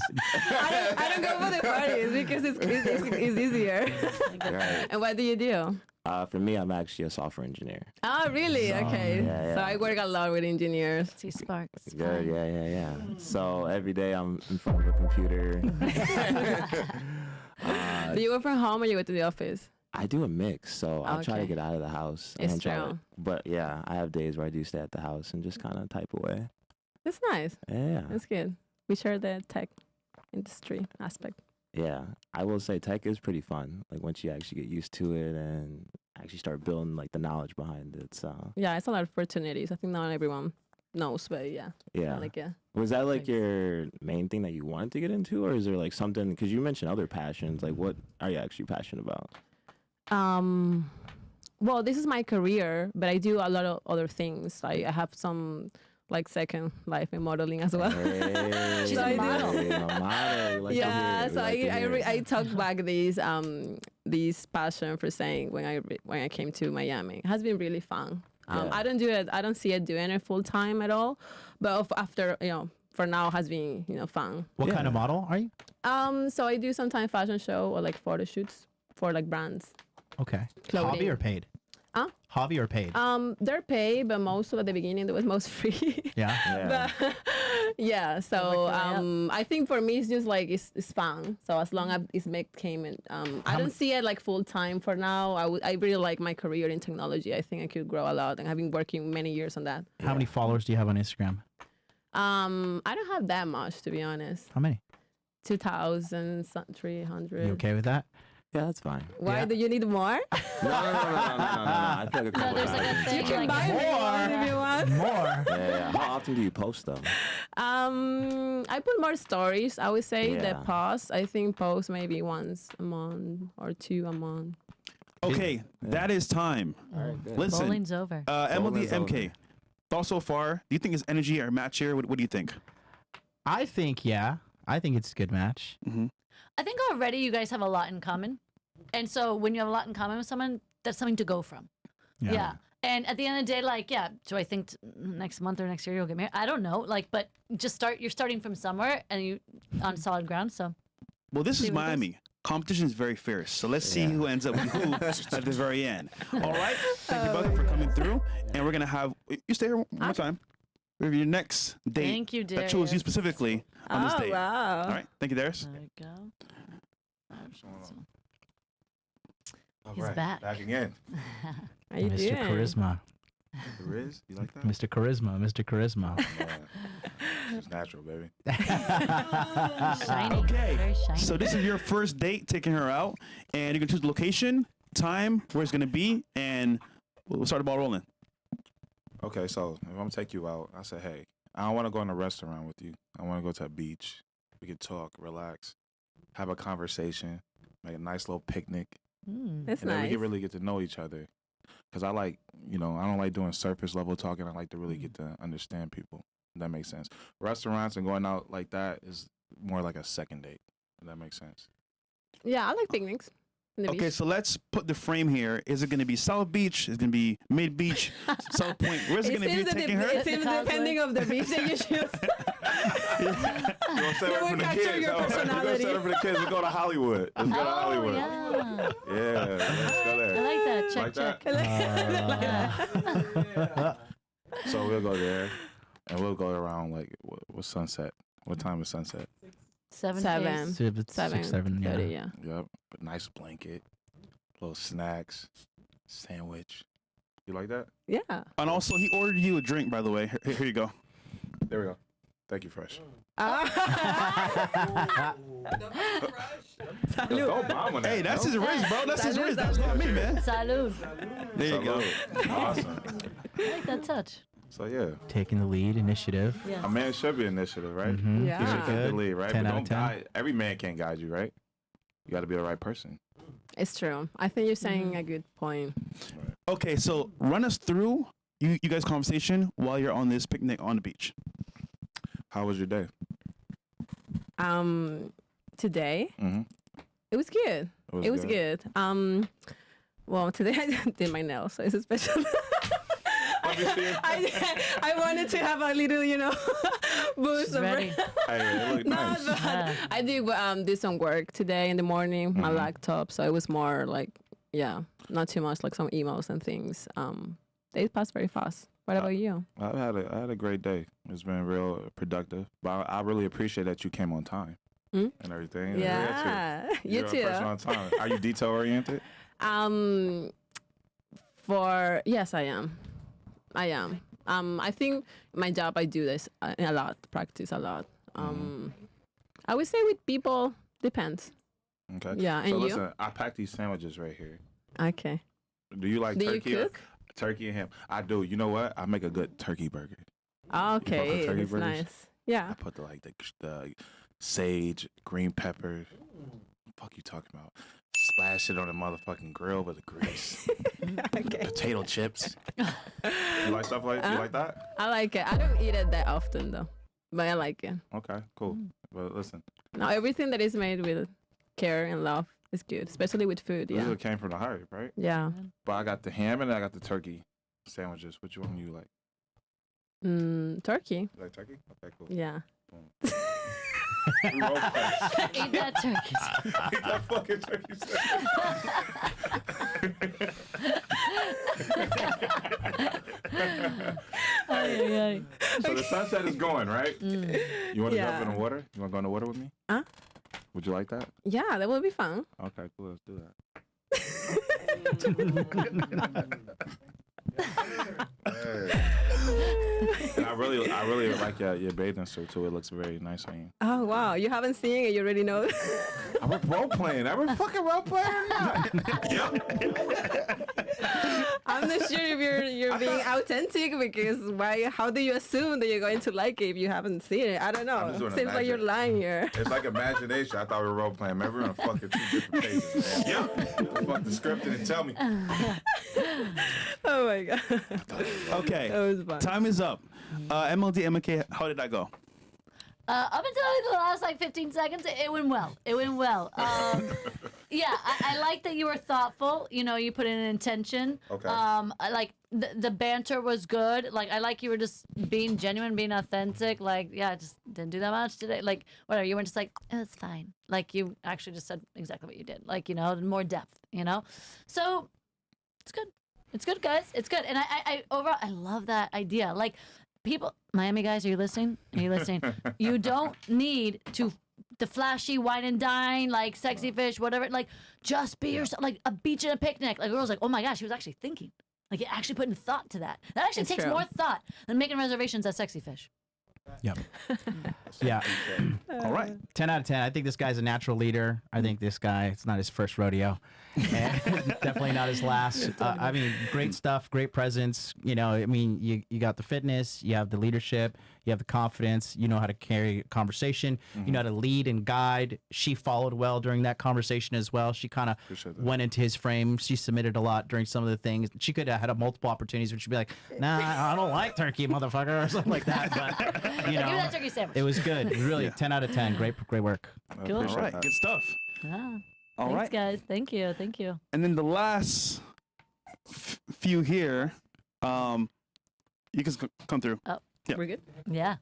I don't go for the parties because it's easier. right. And what do you do? For me, I'm actually a software engineer. Oh, really? Okay. Yeah. So I work a lot with engineers. See sparks. Good. Yeah. So every day I'm in front of a computer. Do you work from home or you go to the office? I do a mix, so I try to Okay. get out of the house. It's and try to- true. but yeah, I have days where I do stay at the house and just kind of type away. That's nice. Yeah. That's good. We share the tech industry aspect. Yeah. I will say tech is pretty fun. Like once you actually get used to it and actually start building like the knowledge behind it. So Yeah, it's a lot of opportunities. I think not everyone knows, but yeah. yeah. Yeah. Was that like your main thing that you wanted to get into, or is there like something? Because you mentioned other passions. Like, what are you actually passionate about? Well, this is my career, but I do a lot of other things. I have some like second life in modeling as well. Hey, She's a model. hey, a model. We like to Yeah, hear it. We so like to hear it. I talk back this passion for saying when I came to Miami. It has been really fun. Yeah. I don't do it. I don't see it doing it full time at all. But after, for now has been, fun. What kind of model are you? So I do sometimes fashion show or like photo shoots for like brands. Okay. Clothing. Hobby or paid? Huh? Hobby or paid? They're paid, but most at the beginning it was most free. Yeah. Yeah. But yeah, so I think for me it's just like it's fun. So as long as it's make payment, I don't see it like full time for now. I really like my career in technology. I think I could grow a lot, and I've been working many years on that. How many followers do you have on Instagram? I don't have that much, to be honest. How many? 2,300. You okay with that? Yeah, that's fine. Why Yeah. do you need more? No. I feel like a couple there's like a thousand. thing You can like buy more if you want. More. Yeah. How often do you post though? I put more stories. I would say Yeah. the post. I think post maybe once a month or 2 a month. Okay, that is time. Listen, bowling's over. MLD Bowling's MK. over. Thoughts so far? Do you think it's energy or match here? What do you think? I think, yeah. I think it's a good match. I think already you guys have a lot in common. And so when you have a lot in common with someone, that's something to go from. Yeah. And at the end of the day, like, yeah, do I think next month or next year you'll get married? I don't know. Like, but you're starting from somewhere and you on solid ground. So Well, this is See what it is. Miami. Competition is very fierce. So let's see who ends up with who at the very end. All right. Thank you both for coming through. And we're going to have, you stay here one more time. We have your next date. Thank you, That chose you Darius. specifically on this date. Wow. All right. Thank you, Darius. there we go. All He's right, back. Back again. How you Mr. doing? Charisma. Riz, you like that? Mr. Charisma. Mr. Charisma. Yeah. It's natural, baby. Shiny. Okay. Very shiny. So this is your first date, taking her out, and you can choose the location, time, where it's going to be, and we'll start the ball rolling. Okay, so if I'm gonna take you out, I say, hey, I don't want to go in a restaurant with you. I want to go to a beach. We can talk, relax, have a conversation, make a nice little picnic, That's and then we nice. can really get to know each other. Cause I like, I don't like doing surface level talking. I like to really get to understand people. If that makes sense. Restaurants and going out like that is more like a second date. If that makes sense. Yeah, I like picnics. on the Okay, beach. so let's put the frame here. Is it going to be South Beach? Is it going to be Mid Beach? South Point? Where's it going to be seems that taking her? it seems The depending of the beach that you choose. You gonna set It up will for the capture kids. your Oh, you gonna personality. set up for the kids. Let's go to Hollywood. Let's go to Oh, Hollywood. yeah. Yeah, let's go I there. like that. Check, Like check. that? So we'll go there, and we'll go around like what sunset? What time is sunset? 7 Seven. days. 6, 7, yeah. 30, yeah. Yep. A nice blanket, little snacks, sandwich. You like that? Yeah. And also, he ordered you a drink, by the way. Here you go. There we go. Thank you, Fresh. Don't bomb on that. Hey, that's his wrist, bro. That's his Salud, wrist. That's not me, man. Salud. There you go. Awesome. I like that touch. So yeah, Taking the lead, initiative. Yeah. a man should be initiative, right? Mhm. Yeah. You should take the Good. lead, right? 10 But out of don't 10. guide. Every man can't guide you, right? You got to be the right person. It's true. I think you're saying a good point. Okay, so run us through you guys' conversation while you're on this picnic on the beach. How was your day? Today Mm-hmm. it was good. It was good. Well, today I did my nails, so it's a special. I wanted to have a little, boost. She's ready. Hey, it looked No, nice. but Yeah. I did some work today in the morning, my laptop, so it was more like, not too much, like some emails and things. They passed very fast. What about you? I had a great day. It's been real productive. But I really appreciate that you came on time Mm? and everything. Yeah, you You're too. a person on time. Are you detail oriented? Yes, I am. I think my job, I do this a lot, practice a lot. I would say with people, depends. Okay. Yeah, and so you? listen, I packed these sandwiches right here. Okay. Do you like Do you turkey? cook? Turkey and ham. I do. You know what? I make a good turkey burger. Okay, turkey it's burgers? nice. Yeah. I put the sage, green pepper. Fuck you talking about? Splash it on the motherfucking grill with the grease. Okay. Potato chips. You like stuff like you like that? I like it. I don't eat it that often though, but I like it. Okay, cool. But listen, Now everything that is made with care and love is good, especially with food. this is Yeah. what came from the heart, right? Yeah. But I got the ham and I got the turkey. Sandwiches. Which one do you like? Turkey. You like turkey? Okay, cool. Yeah. We role play. Eat that turkey. Eat that fucking turkey Ay. So the sunset is going, right? You want to Yeah. jump in the water? You want to go in the water with me? Huh? Would you like that? Yeah, that would be fun. Okay, cool. Let's do that. And I really like your bathing suit too. It looks very nice on you. Oh wow, you haven't seen it, you already know. I'm role playing. I'm fucking role playing or not? I'm not sure if you're being authentic because how do you assume that you're going to like it if you haven't seen it? I don't I'm just know. doing Seems like you're lying here. It's like imagination. I thought we were role playing. Remember, we're on fucking 2 different pages, man. Fuck the script and tell me. Oh my god. Okay. That was fun. Time is up. MLD MK, how did that go? Up until the last like 15 seconds, it went well. It went well. Yeah, I like that you were thoughtful. You know, you put in an intention. Okay. I like the banter was good. Like I like you were just being genuine, being authentic. Like yeah, I just didn't do that much today. Like whatever. You weren't just like oh, it's fine. Like you actually just said exactly what you did. Like you know, more depth. You know, so it's good. It's good, guys. It's good. And I overall, I love that idea. Like, people, Miami guys, are you listening? Are you listening? You don't need the flashy wine and dine, like sexy fish, whatever. Like, just be yourself. Like a beach and a picnic. Like, a girl's like, oh my gosh, she was actually thinking. Like, you actually putting thought to that. That actually It's takes true. more thought than making reservations at Sexy Fish. Yep. Yeah. All right. 10 out of 10. I think this guy's a natural leader. I think this guy, it's not his first rodeo. And definitely not his last. I mean, great stuff, great presence. You know, I mean, you got the fitness, you have the leadership, you have the confidence, you know how to carry a conversation, you know how to lead and guide. She followed well during that conversation as well. She kind of went into his frame. She submitted a lot during some of the things. She could have had multiple opportunities where she'd be like, nah, I don't like turkey, motherfucker, or something like that. But, you Give me know, that turkey sandwich. it was good. Really, 10 out of 10. Great work. Cool. All right. Good stuff. Ah, All thanks, right. guys. Thank you. Thank you. And then the last few here, you can come through. Oh, Yeah. We're good. yeah.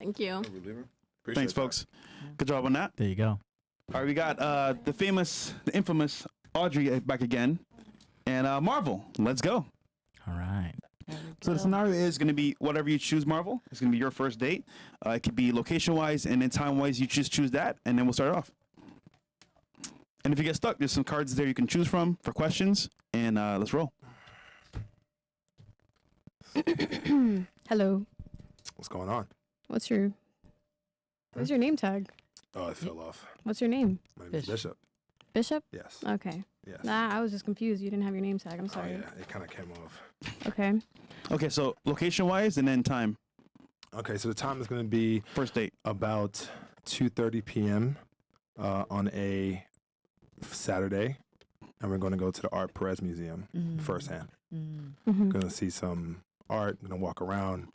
Thank you. Thanks, folks. Good job on that. There you go. All right, we got the infamous Adri back again. And Marvel, let's go. All right. So the scenario is going to be whatever you choose, Marvel. It's going to be your first date. It could be location-wise, and then time-wise, you choose that, and then we'll start off. And if you get stuck, there's some cards there you can choose from for questions, and let's roll. Hello. What's going on? What's your name tag? Oh, it fell off. What's your name? My name is Fish. Bishop. Bishop? Yes. Okay. Yes. Nah, I was just confused. You didn't have your name tag. I'm Oh, sorry. yeah. It kind of came off. Okay. Okay, so location-wise, and then time. Okay, so the time is going to be First date. about 2:30 p.m. On a Saturday, and we're going to go to the Art Perez Museum firsthand. Mm-hmm. Going to see some art. Going to walk around,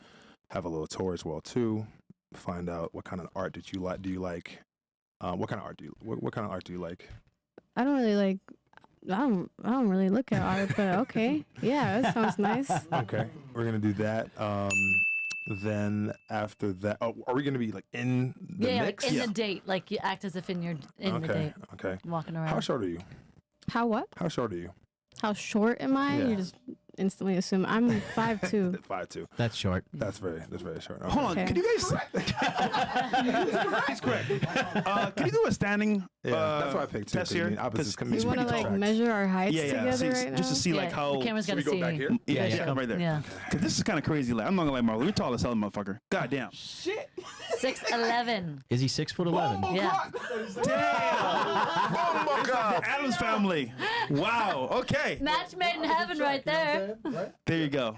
have a little tour as well too. Find out what kind of art did you like. Do you like? What kind of art do you? What kind of art do you like? I don't really like. I don't really look at art, but okay. Yeah, that sounds nice. Okay, we're gonna do that. Then after that, are we gonna be like in the Yeah, mix? like in the date. Like you act as if in the Okay. date, Okay. walking around. How short are you? How what? How short are you? How short am I? Yeah. You just instantly assume I'm 5'2". 5'2". That's short. That's very short. Okay. Hold on, Okay. can you guys? He's correct. Can you do a standing? Yeah, that's why I picked two. test 'cause, I here? mean, opposites 'Cause- can You meet want to pretty like tall. measure our heights Yeah, together see, right now? just to see like Yeah, how. the camera's Should gonna we go see. back here? Yeah, Yeah, come right there. Yeah. Cause this is kind of crazy. Like, I'm not gonna lie, Marlo. You're tall as hell, motherfucker. God damn. 6'11". Is he 6'11"? Yeah. Damn. The Adams family. Wow. Okay. Match made in heaven right there. There you go.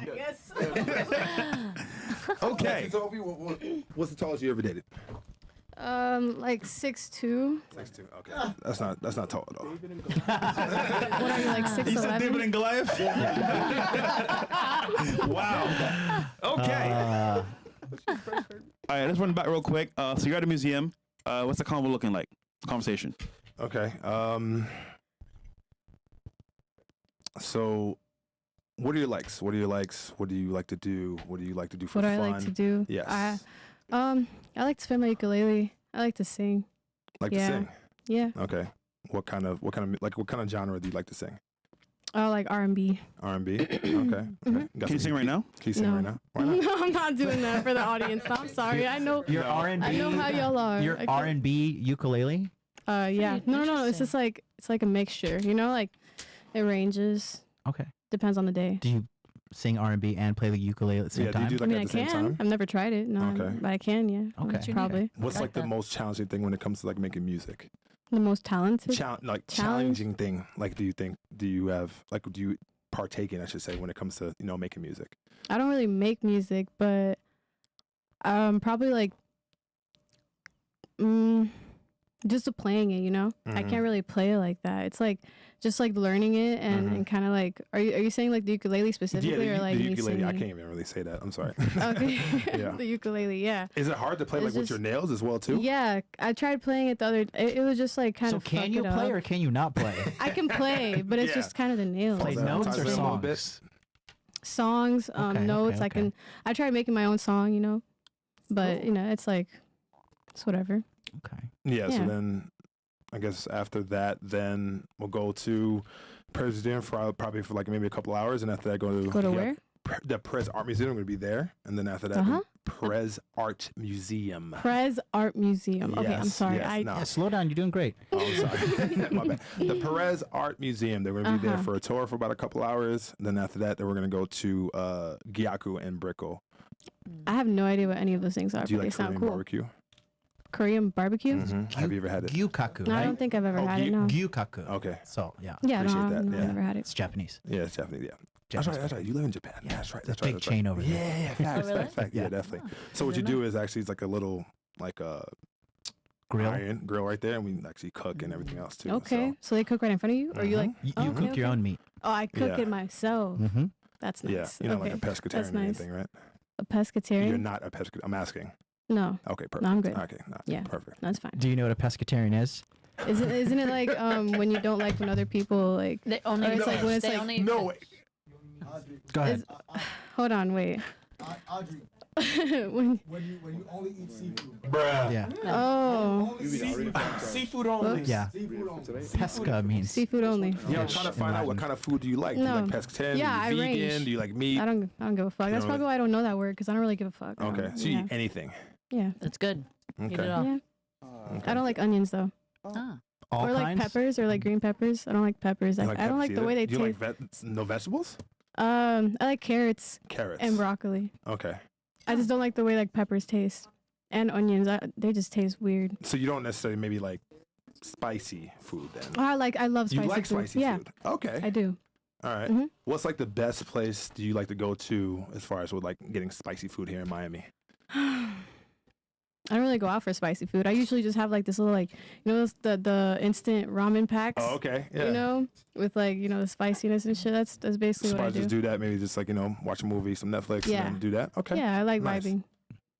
Okay. What's the tallest you ever dated? Like 6'2". 6'2". Okay, that's not tall at all. What are you like He said David 6'11"? and Goliath. Wow. Okay. All right. Let's run it back real quick. So you're at a museum. What's the convo looking like? Conversation. Okay. So what are your likes? What are your likes? What do you like to do? What do you like to do for What fun? I like to do? Yes. I like to spin my ukulele. I like to sing. Like to yeah. sing. Yeah. Okay. What kind of genre do you like to sing? Oh, like R&B. R&B. Okay. Can you sing right now? Can you sing No. right now? Why not? No, I'm not doing that for the audience. I'm sorry. I know. Your R&B. I know how y'all are. Your I can't- R&B ukulele. Yeah. No. It's interesting. just like it's like a mixture. You know, like it ranges. Okay. Depends on the day. Do you sing R&B and play the ukulele at the same Yeah, do you time? do I like mean, at I the same can. time? I've never tried it. No, Okay. but I can. Yeah. Okay. Probably What's I like like the that. most challenging thing when it comes to like making music? the most talented. Challenging thing. Like, do you partake in, I should say, when it comes to, making music? I don't really make music, but probably like just playing it, I Mhm. can't really play it like that. It's like just like learning it and kind of like are you saying like the ukulele specifically or like the me ukulele. I singing? can't even really say that. I'm sorry. Okay. Yeah. The ukulele, yeah. Is it hard to play It's like with your just- nails as well too? Yeah, I tried playing it the other it was just like kind So of can you play or can you not play? I can play, but it's Yeah. just kind of the nails. Play Falls out. notes Talk or to me a little bit. songs? Songs, Okay, notes. okay. I tried making my own song, but it's like it's whatever. Okay. Yeah. So Yeah. then, I guess after that, then we'll go to Prez Museum for probably for like maybe a couple hours, and after that Go to where? The Prez Art Museum. I'm gonna be there, and then after that, Uh-huh. the Prez Art Museum. Prez Art Museum. Okay, I'm Yes, sorry. yes, no. Yeah, slow down. You're doing great. Oh, I'm sorry. My bad. The Perez Art Museum. They're going to be there Uh-huh. for a tour for about a couple hours. Then after that, then we're going to go to Gyaku and Brickell. I have no idea what any of those things are, Do you but like they sound Korean cool. barbecue? Korean barbecue? Mhm. Have you ever had it? Gyukaku, No, I right? don't think I've ever Oh, had it. No. Gyukaku. Okay. So, yeah. Yeah, no, appreciate I've that, no, yeah. never had it. It's Japanese. Yeah, it's Japanese. Yeah. That's Japanese right. That's right. You live in Japan. Yeah, that's right. That's Big right. That's right. chain over there. Yeah, facts, really? facts. Yeah, Yeah. definitely. Oh, So what I you didn't do is actually it's like a little like a Grill. iron grill right there, and we actually cook and everything else too. Okay, so they cook right in front of you, or you like? You, Oh, you okay, cook your okay. own meat. Oh, I cook Yeah. it myself. Mm-hmm. That's So, nice. yeah, you're not okay. like a pescatarian That's or nice. anything, right? A pescatarian? You're not a pescatarian. I'm asking. No, Okay, perfect. no, I'm good. Okay, no, Yeah. perfect. That's fine. Do you know what a pescatarian is? Isn't it like when you don't like when other people like? They only. Or it's like when it's they like- only, No, wait. Go ahead. Hold on, wait. Adri, when, when you only eat seafood. Yeah. oh, Seafood only. Yeah. Seafood only. Pesca means seafood only. Yeah, I'm fish trying to in find out what Latin. kind of food do you like. Do you No. like pescatarian? Yeah, do you I vegan? range. Do you like meat? I don't give a fuck. That's don't probably why I don't know that word because I don't really give a fuck. I Okay, don't- so you yeah. eat anything. Yeah. That's good. Eat it Okay. all. Yeah. Okay. I don't like onions though, Ah. all or like kinds. peppers or like green peppers. I don't like peppers. You I don't like peppers the way they either? Do you taste. like no vegetables? I like carrots Carrots. and broccoli. Okay. I just don't like the way like peppers taste and onions. They just taste weird. So you don't necessarily maybe like spicy food then. I love spicy You like food. spicy Yeah, food? Okay. I do. All right. Mhm. What's like the best place do you like to go to as far as with like getting spicy food here in Miami? I don't really go out for spicy food. I usually just have like this little like the instant ramen packs. Oh, okay. Yeah. With like the spiciness and shit. That's basically So what I just do. do that. Maybe just like watch a movie, some Netflix, Yeah. and then do that. Okay. Yeah, I like Nice. vibing.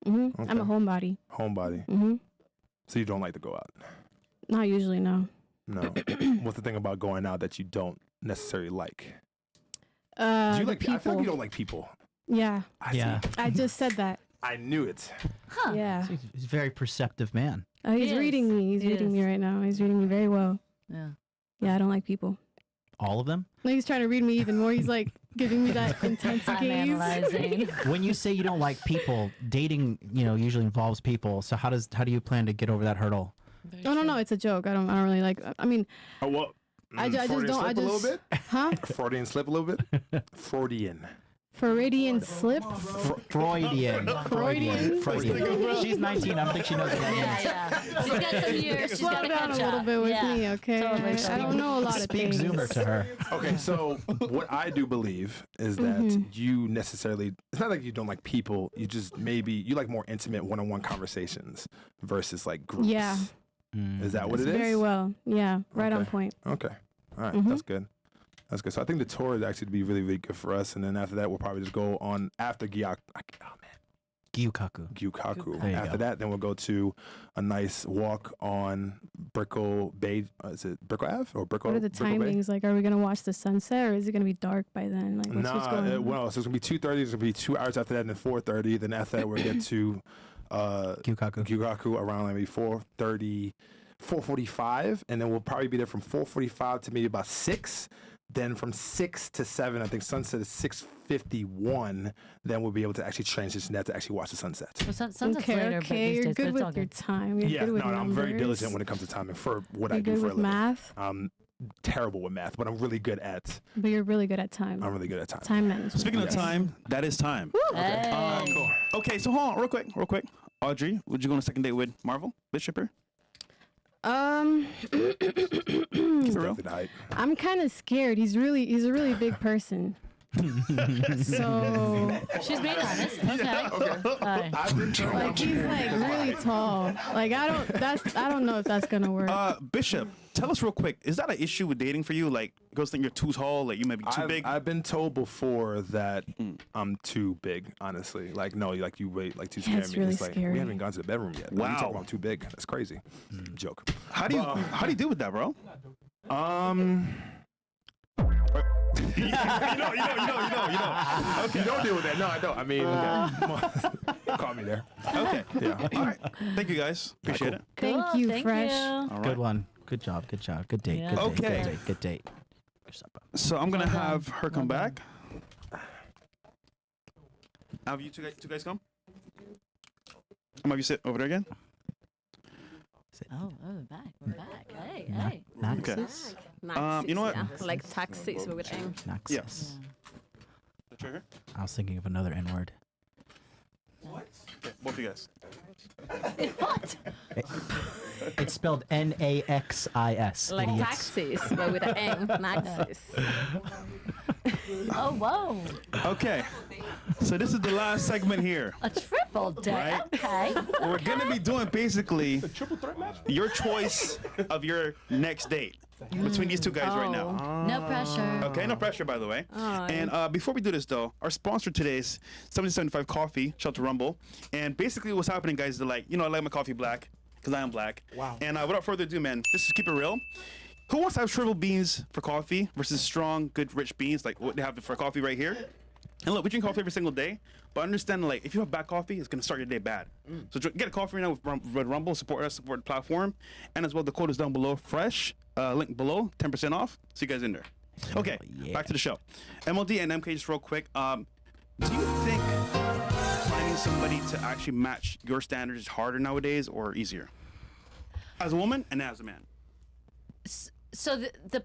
I'm a Okay. homebody. Homebody. So you don't like to go out? Not usually, no. No. What's the thing about going out that you don't necessarily like? Do The you like? I feel people. like you don't like people. Yeah, Yeah. I just said that. I knew it. Huh. Yeah. He's a very perceptive man. He's He reading is. me. He's He reading me is. right now. He's reading me very well. Yeah. Yeah, I don't like people. All of them? No, he's trying to read me even more. He's like giving me that intense I'm gaze. analyzing. When you say you don't like people, dating, usually involves people. So how do you plan to get over that hurdle? Oh no, it's a joke. I don't really like. I mean, Oh well. I just Freudian don't. slip I a little just. bit. Huh? Freudian slip a little bit. Freudian. Freudian slip. Freudian. Freudian? She's 19. I don't think she knows what that means. Yeah. She's got some years. She's Slow got to down catch a little up. bit with Yeah. me, okay? Totally. I don't know a lot of Speak things. Zoomer to her. Okay, so what I do believe is that Mm-hmm. you necessarily, it's not like you don't like people, you just you like more intimate one-on-one conversations versus like groups. Yeah. Is that what it is? Very well. Yeah, right on Okay. point. Okay. All right, Mhm. that's good. That's good. So I think the tour is actually to be really, really good for us. And then after that, we'll probably just go on after Gyak. Oh, man. Gyukaku. There you After go. that, then we'll go to a nice walk on Brickell Bay. Is it Brickell Ave or Brickell? What are the Brickell Bay? timings? Like, are we gonna watch the sunset, or is it gonna be dark by then? Like, what's going on? Well, so it's gonna be 2:30. It's gonna be 2 hours after that, and then 4:30. Then after that, we'll get to Gyukaku around maybe 4:30, 4:45, and then we'll probably be there from 4:45 to maybe about 6. Then from 6 to 7, I think sunset is 6:51. Then we'll be able to actually transition that to actually watch the sunset. Well, sunset's Okay, later, but okay, these you're days, but good it's with all your good. time. You're Yeah, good with no, I'm very numbers. diligent when it comes to timing for what You're I do good for a with living. math, I'm terrible with math, but I'm really good at. but you're really good at time. I'm really good at time. Time management. Speaking of Okay. time, that is time. Hey. Cool. Okay, so hold on, real quick. Audrey, would you go on a second date with Marvel, Bishopper? It's real? definitely the height. I'm kind of scared. He's a really big person. So She's being honest. Okay. Alright. like he's like really tall. Like I don't know if that's gonna work. Bishop, tell us real quick, is that an issue with dating for you? Like, girls think you're too tall, like you might be too big? I've been told before that I'm too big, honestly. Like, no, like you wait, like too Yeah, scared it's me. really It's like, scary. we haven't gone to the bedroom yet. Like, you Wow. talking about I'm too big. That's crazy. Joke. How do you deal with that, bro? you know. Okay. You don't deal with that. No, I don't. I mean, call me there. Okay. Yeah. All right. Thank you guys. Appreciate it. Thank Cool, you, thank Fresh. you. All right. Good one. Good job. Good job. Good date. Yeah. Good date. Okay. Good date. Good date. Good stuff, bro. So I'm gonna Well done. have her come Well done. back. Have you two guys come? I'm have you sit over there again. Oh, we're back. Hey. Naxis. You know what? Yeah. Like taxis, but with M. Naxis. Yes. I was thinking of another N word. Okay, both of you guys. What? It's spelled Naxis. Like idiots. taxis, but with an M. Naxis. Oh, whoa. Okay. So this is the last segment here. A triple date. Right. Okay. We're gonna be doing basically your choice of your next date between these two guys right now. No pressure. Okay, no pressure, by the way. Oh, And before we do this, though, our sponsor today is 7075 Coffee, shout out to Rumble. And basically what's happening, guys, is like, I like my coffee black, because I am black. Wow. And without further ado, man, just to keep it real, who wants to have shriveled beans for coffee versus strong, good, rich beans, like what they have for coffee right here? And look, we drink coffee every single day, but understand, like, if you have bad coffee, it's going to start your day bad. So get a coffee right now with Rumble, support us, support the platform. And as well, the code is down below, fresh, link below, 10% off. See you guys in there. Okay, back to the show. MLD and MK, just real quick. Do you think finding somebody to actually match your standards is harder nowadays or easier? As a woman and as a man? So the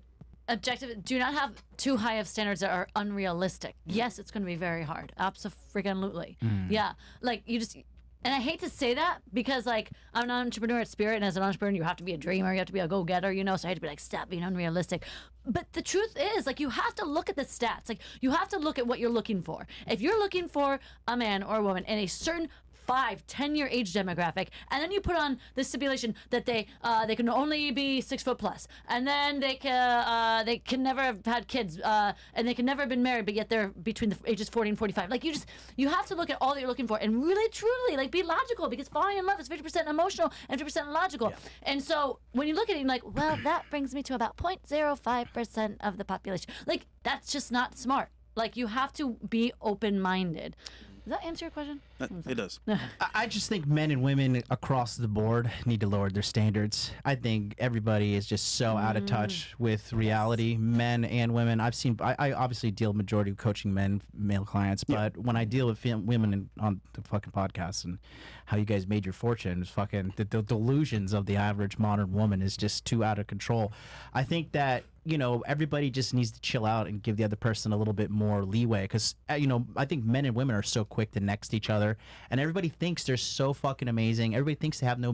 objective, do not have too high of standards that are unrealistic. Yes, it's going to be very hard. Absolutely. Yeah. Like you just, and I hate to say that because like I'm an entrepreneur at spirit, and as an entrepreneur, you have to be a dreamer, you have to be a go-getter, so I hate to be like, stop being unrealistic. But the truth is, like, you have to look at the stats. Like, you have to look at what you're looking for. If you're looking for a man or a woman in a certain 5-10-year age demographic, and then you put on the stipulation that they can only be 6 foot plus, and then they can never have had kids, and they can never have been married, but yet they're between the ages 40 and 45. Like you have to look at all that you're looking for and really truly like be logical, because falling in love is 50% emotional and 50% logical. Yeah. And so when you look at it, you're like, well, that brings me to about 0.05% of the population. Like that's just not smart. Like you have to be open-minded. Does that answer your question? It does. I just think men and women across the board need to lower their standards. I think everybody is just so out of touch with reality, men and women. I obviously deal majority of coaching male clients, but when I deal with women on the fucking podcast and how you guys made your fortune, is fucking the delusions of the average modern woman is just too out of control. I think that everybody just needs to chill out and give the other person a little bit more leeway, because I think men and women are so quick to next each other, and everybody thinks they're so fucking amazing. Everybody thinks they have no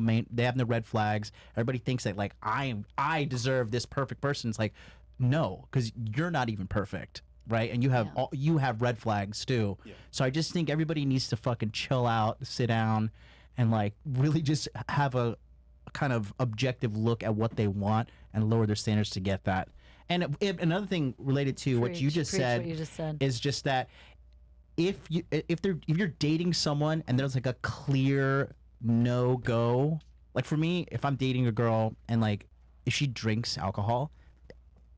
red flags. Everybody thinks that like I deserve this perfect person. It's like, no, because you're not even perfect, right? And you have red flags too. Yeah. So I just think everybody needs to fucking chill out, sit down, and like really just have a kind of objective look at what they want and lower their standards to get that. And another thing related to what you just said what you just said is just that if you're dating someone and there's like a clear no go, like for me, if I'm dating a girl and like if she drinks alcohol,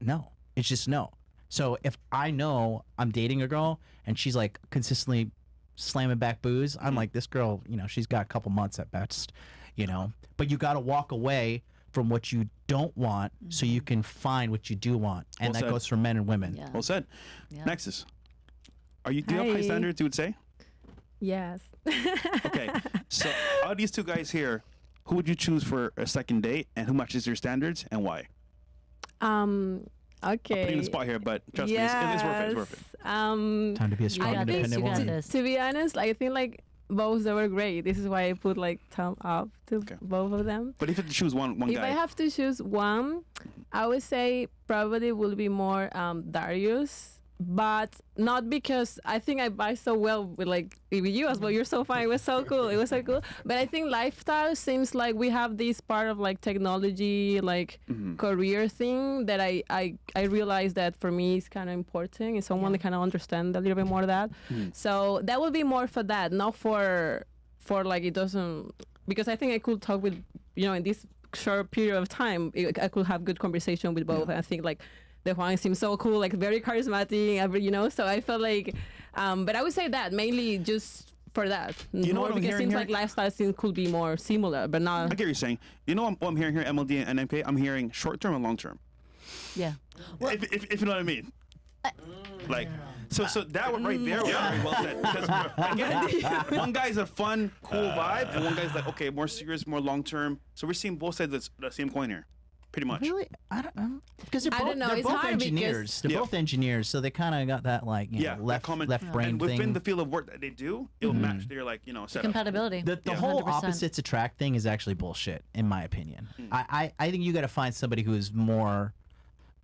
no, it's just no. So if I know I'm dating a girl and she's like consistently slamming back booze, I'm like, this girl, you know, she's got a couple months at best, you know. But you got to walk away from what you don't want so you can find what you do want, and Well that said. goes for men and women. Well said. Yeah. Naxis, do you have high Hi. standards? You would say. Yes. Okay. So out of these two guys here, who would you choose for a second date, and who matches your standards, and why? Okay. I'll put you in the spot here, but trust me, it's worth it. It's worth it. Time to be a strong, got this, independent you got woman. this. To be honest, I think like both they were great. This is why I put like thumb up to Okay. both of them. But if you had to choose one If guy, I have to choose one, I would say probably will be more Darius, but not because I think I vibe so well with like with you as well. You're so fine. It was so cool. It was so cool. But I think lifestyle seems like we have this part of like technology, like career thing that I realized that for me is kind of important. Is someone that kind of understand a little bit more of that. So that would be more for that, not for like it doesn't, because I think I could talk with, you know, in this short period of time, I could have good conversation with both. And I think like Dejuan seems so cool, like very charismatic, you know. So I felt like, but I would say that mainly just for that. You know more what I'm because it hearing seems here? like lifestyle things could be more similar, but I not. get what you're saying. You know what I'm hearing here, MLD and MK? I'm hearing short term and long term. Yeah. If you know what I mean. Like, so that one right there was very well said. Because again, one guy's a fun, cool vibe, and one guy's like, okay, more serious, more long term. So we're seeing both sides of the same coin here, pretty much. Really? I don't know. Because they're I both, don't know. they're It's both hard because- engineers. They're Yeah. both engineers, so they kind of got that like you know, that left common- brain and within thing. the field of work that they do, it'll match their like set up. Compatibility. The Yeah. whole 100%. opposites attract thing is actually bullshit, in my opinion. I think you got to find somebody who is more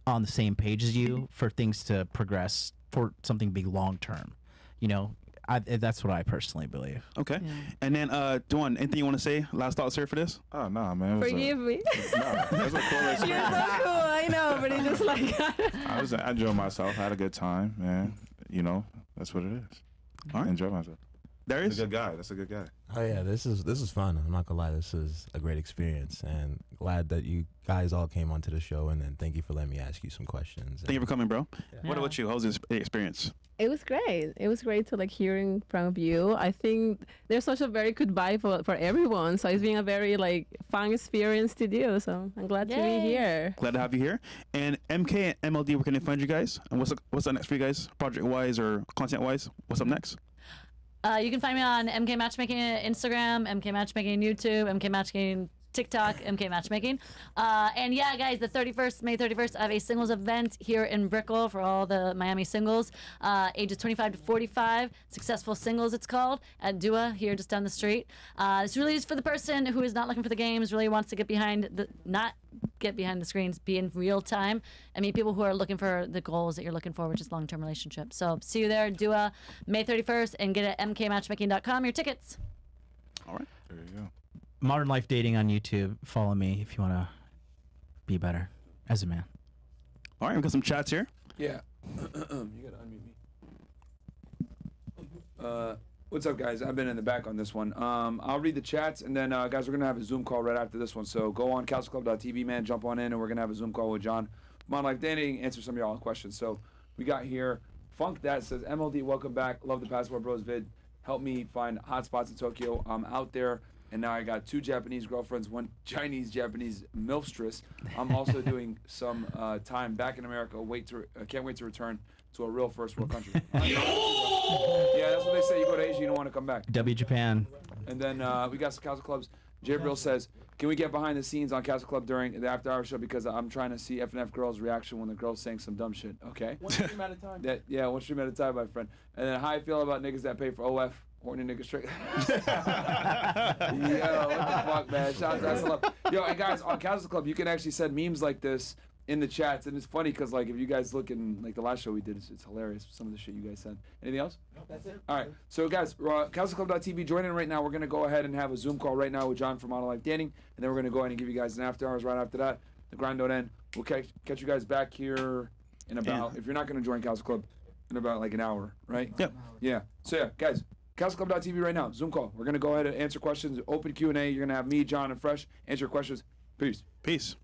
on the same page as you for things to progress, for something to be long term. You know, that's what I personally believe. Okay. And then, Dejuan, anything you want to say? Last thoughts here for this? Oh no, man. It was Forgive me. That's a cool You're experience. so cool. I know, but it's just like. I enjoyed myself. I had a good time, man. You know, that's what it is. All right. Enjoy myself. Darius? That's a good guy. That's a good guy. Oh yeah, this is fun. I'm not gonna lie, this is a great experience, and glad that you guys all came onto the show. And then thank you for letting me ask you some questions. Thank you for coming, bro. Yeah. What about you? How was this experience? It was great. It was great to like hearing from you. I think there's such a very good vibe for everyone. So it's been a very like fun experience to do. So I'm glad to be Yay. here. Glad to have you here. And MK and MLD, where can they find you guys? And what's up next for you guys, project wise or content wise? What's up next? You can find me on MK Matchmaking Instagram, MK Matchmaking YouTube, MK Matchmaking TikTok, MK Matchmaking. And yeah, guys, the 31st, May 31st, I have a singles event here in Brickell for all the Miami singles, ages 25 to 45, Successful Singles it's called, at Dua here just down the street. This really is for the person who is not looking for the games, really wants to get behind the screens, be in real time, and meet people who are looking for the goals that you're looking for, which is long-term relationships. So see you there, Dua, May 31st, and get at mkmatchmaking.com your tickets. All right. There you go. Modern Life Dating on YouTube. Follow me if you want to be better as a man. All right, we got some chats here. Yeah. You gotta unmute me. What's up, guys? I've been in the back on this one. I'll read the chats, and then, guys, we're gonna have a Zoom call right after this one. So go on castleclub.tv, man. Jump on in, and we're gonna have a Zoom call with John from On Life Dating, answer some of y'all questions. So we got here Funk that says, MLD, welcome back. Love the Passport Bros vid. Help me find hot spots in Tokyo. I'm out there. And now I got 2 Japanese girlfriends, 1 Chinese-Japanese milfstress. I'm also doing some time back in America. Can't wait to return to a real first world country. Yeah, that's what they say. You go to Asia, you don't want to come back. W Japan. And then we got some Castle Clubs. Jabril says, can we get behind the scenes on Castle Club during the after hour show, because I'm trying to see F&F girls' reaction when the girls saying some dumb shit. Okay. One stream at a time. Yeah, one stream at a time, my friend. And then how I feel about niggas that pay for OF. Horny nigga straight. Yo, what the fuck, man? Shout out to Castle Club. Yo, and guys, on Castle Club, you can actually send memes like this in the chats, and it's funny because, like, if you guys look in, like, the last show we did, it's hilarious, some of the shit you guys said. Anything else? No, that's it. All right, so guys, castleclub.tv, join in right now. We're going to go ahead and have a Zoom call right now with John from On Life Dating, and then we're going to go ahead and give you guys an after hours right after that. The grind don't end. We'll catch you guys back here in about, if you're not going to join Castle Club, in about like an hour, right? Yep. Yeah. So yeah, guys, Castleclub.tv right now. Zoom call. We're gonna go ahead and answer questions. Open Q&A. You're gonna have me, John, and Fresh answer questions. Peace. Peace.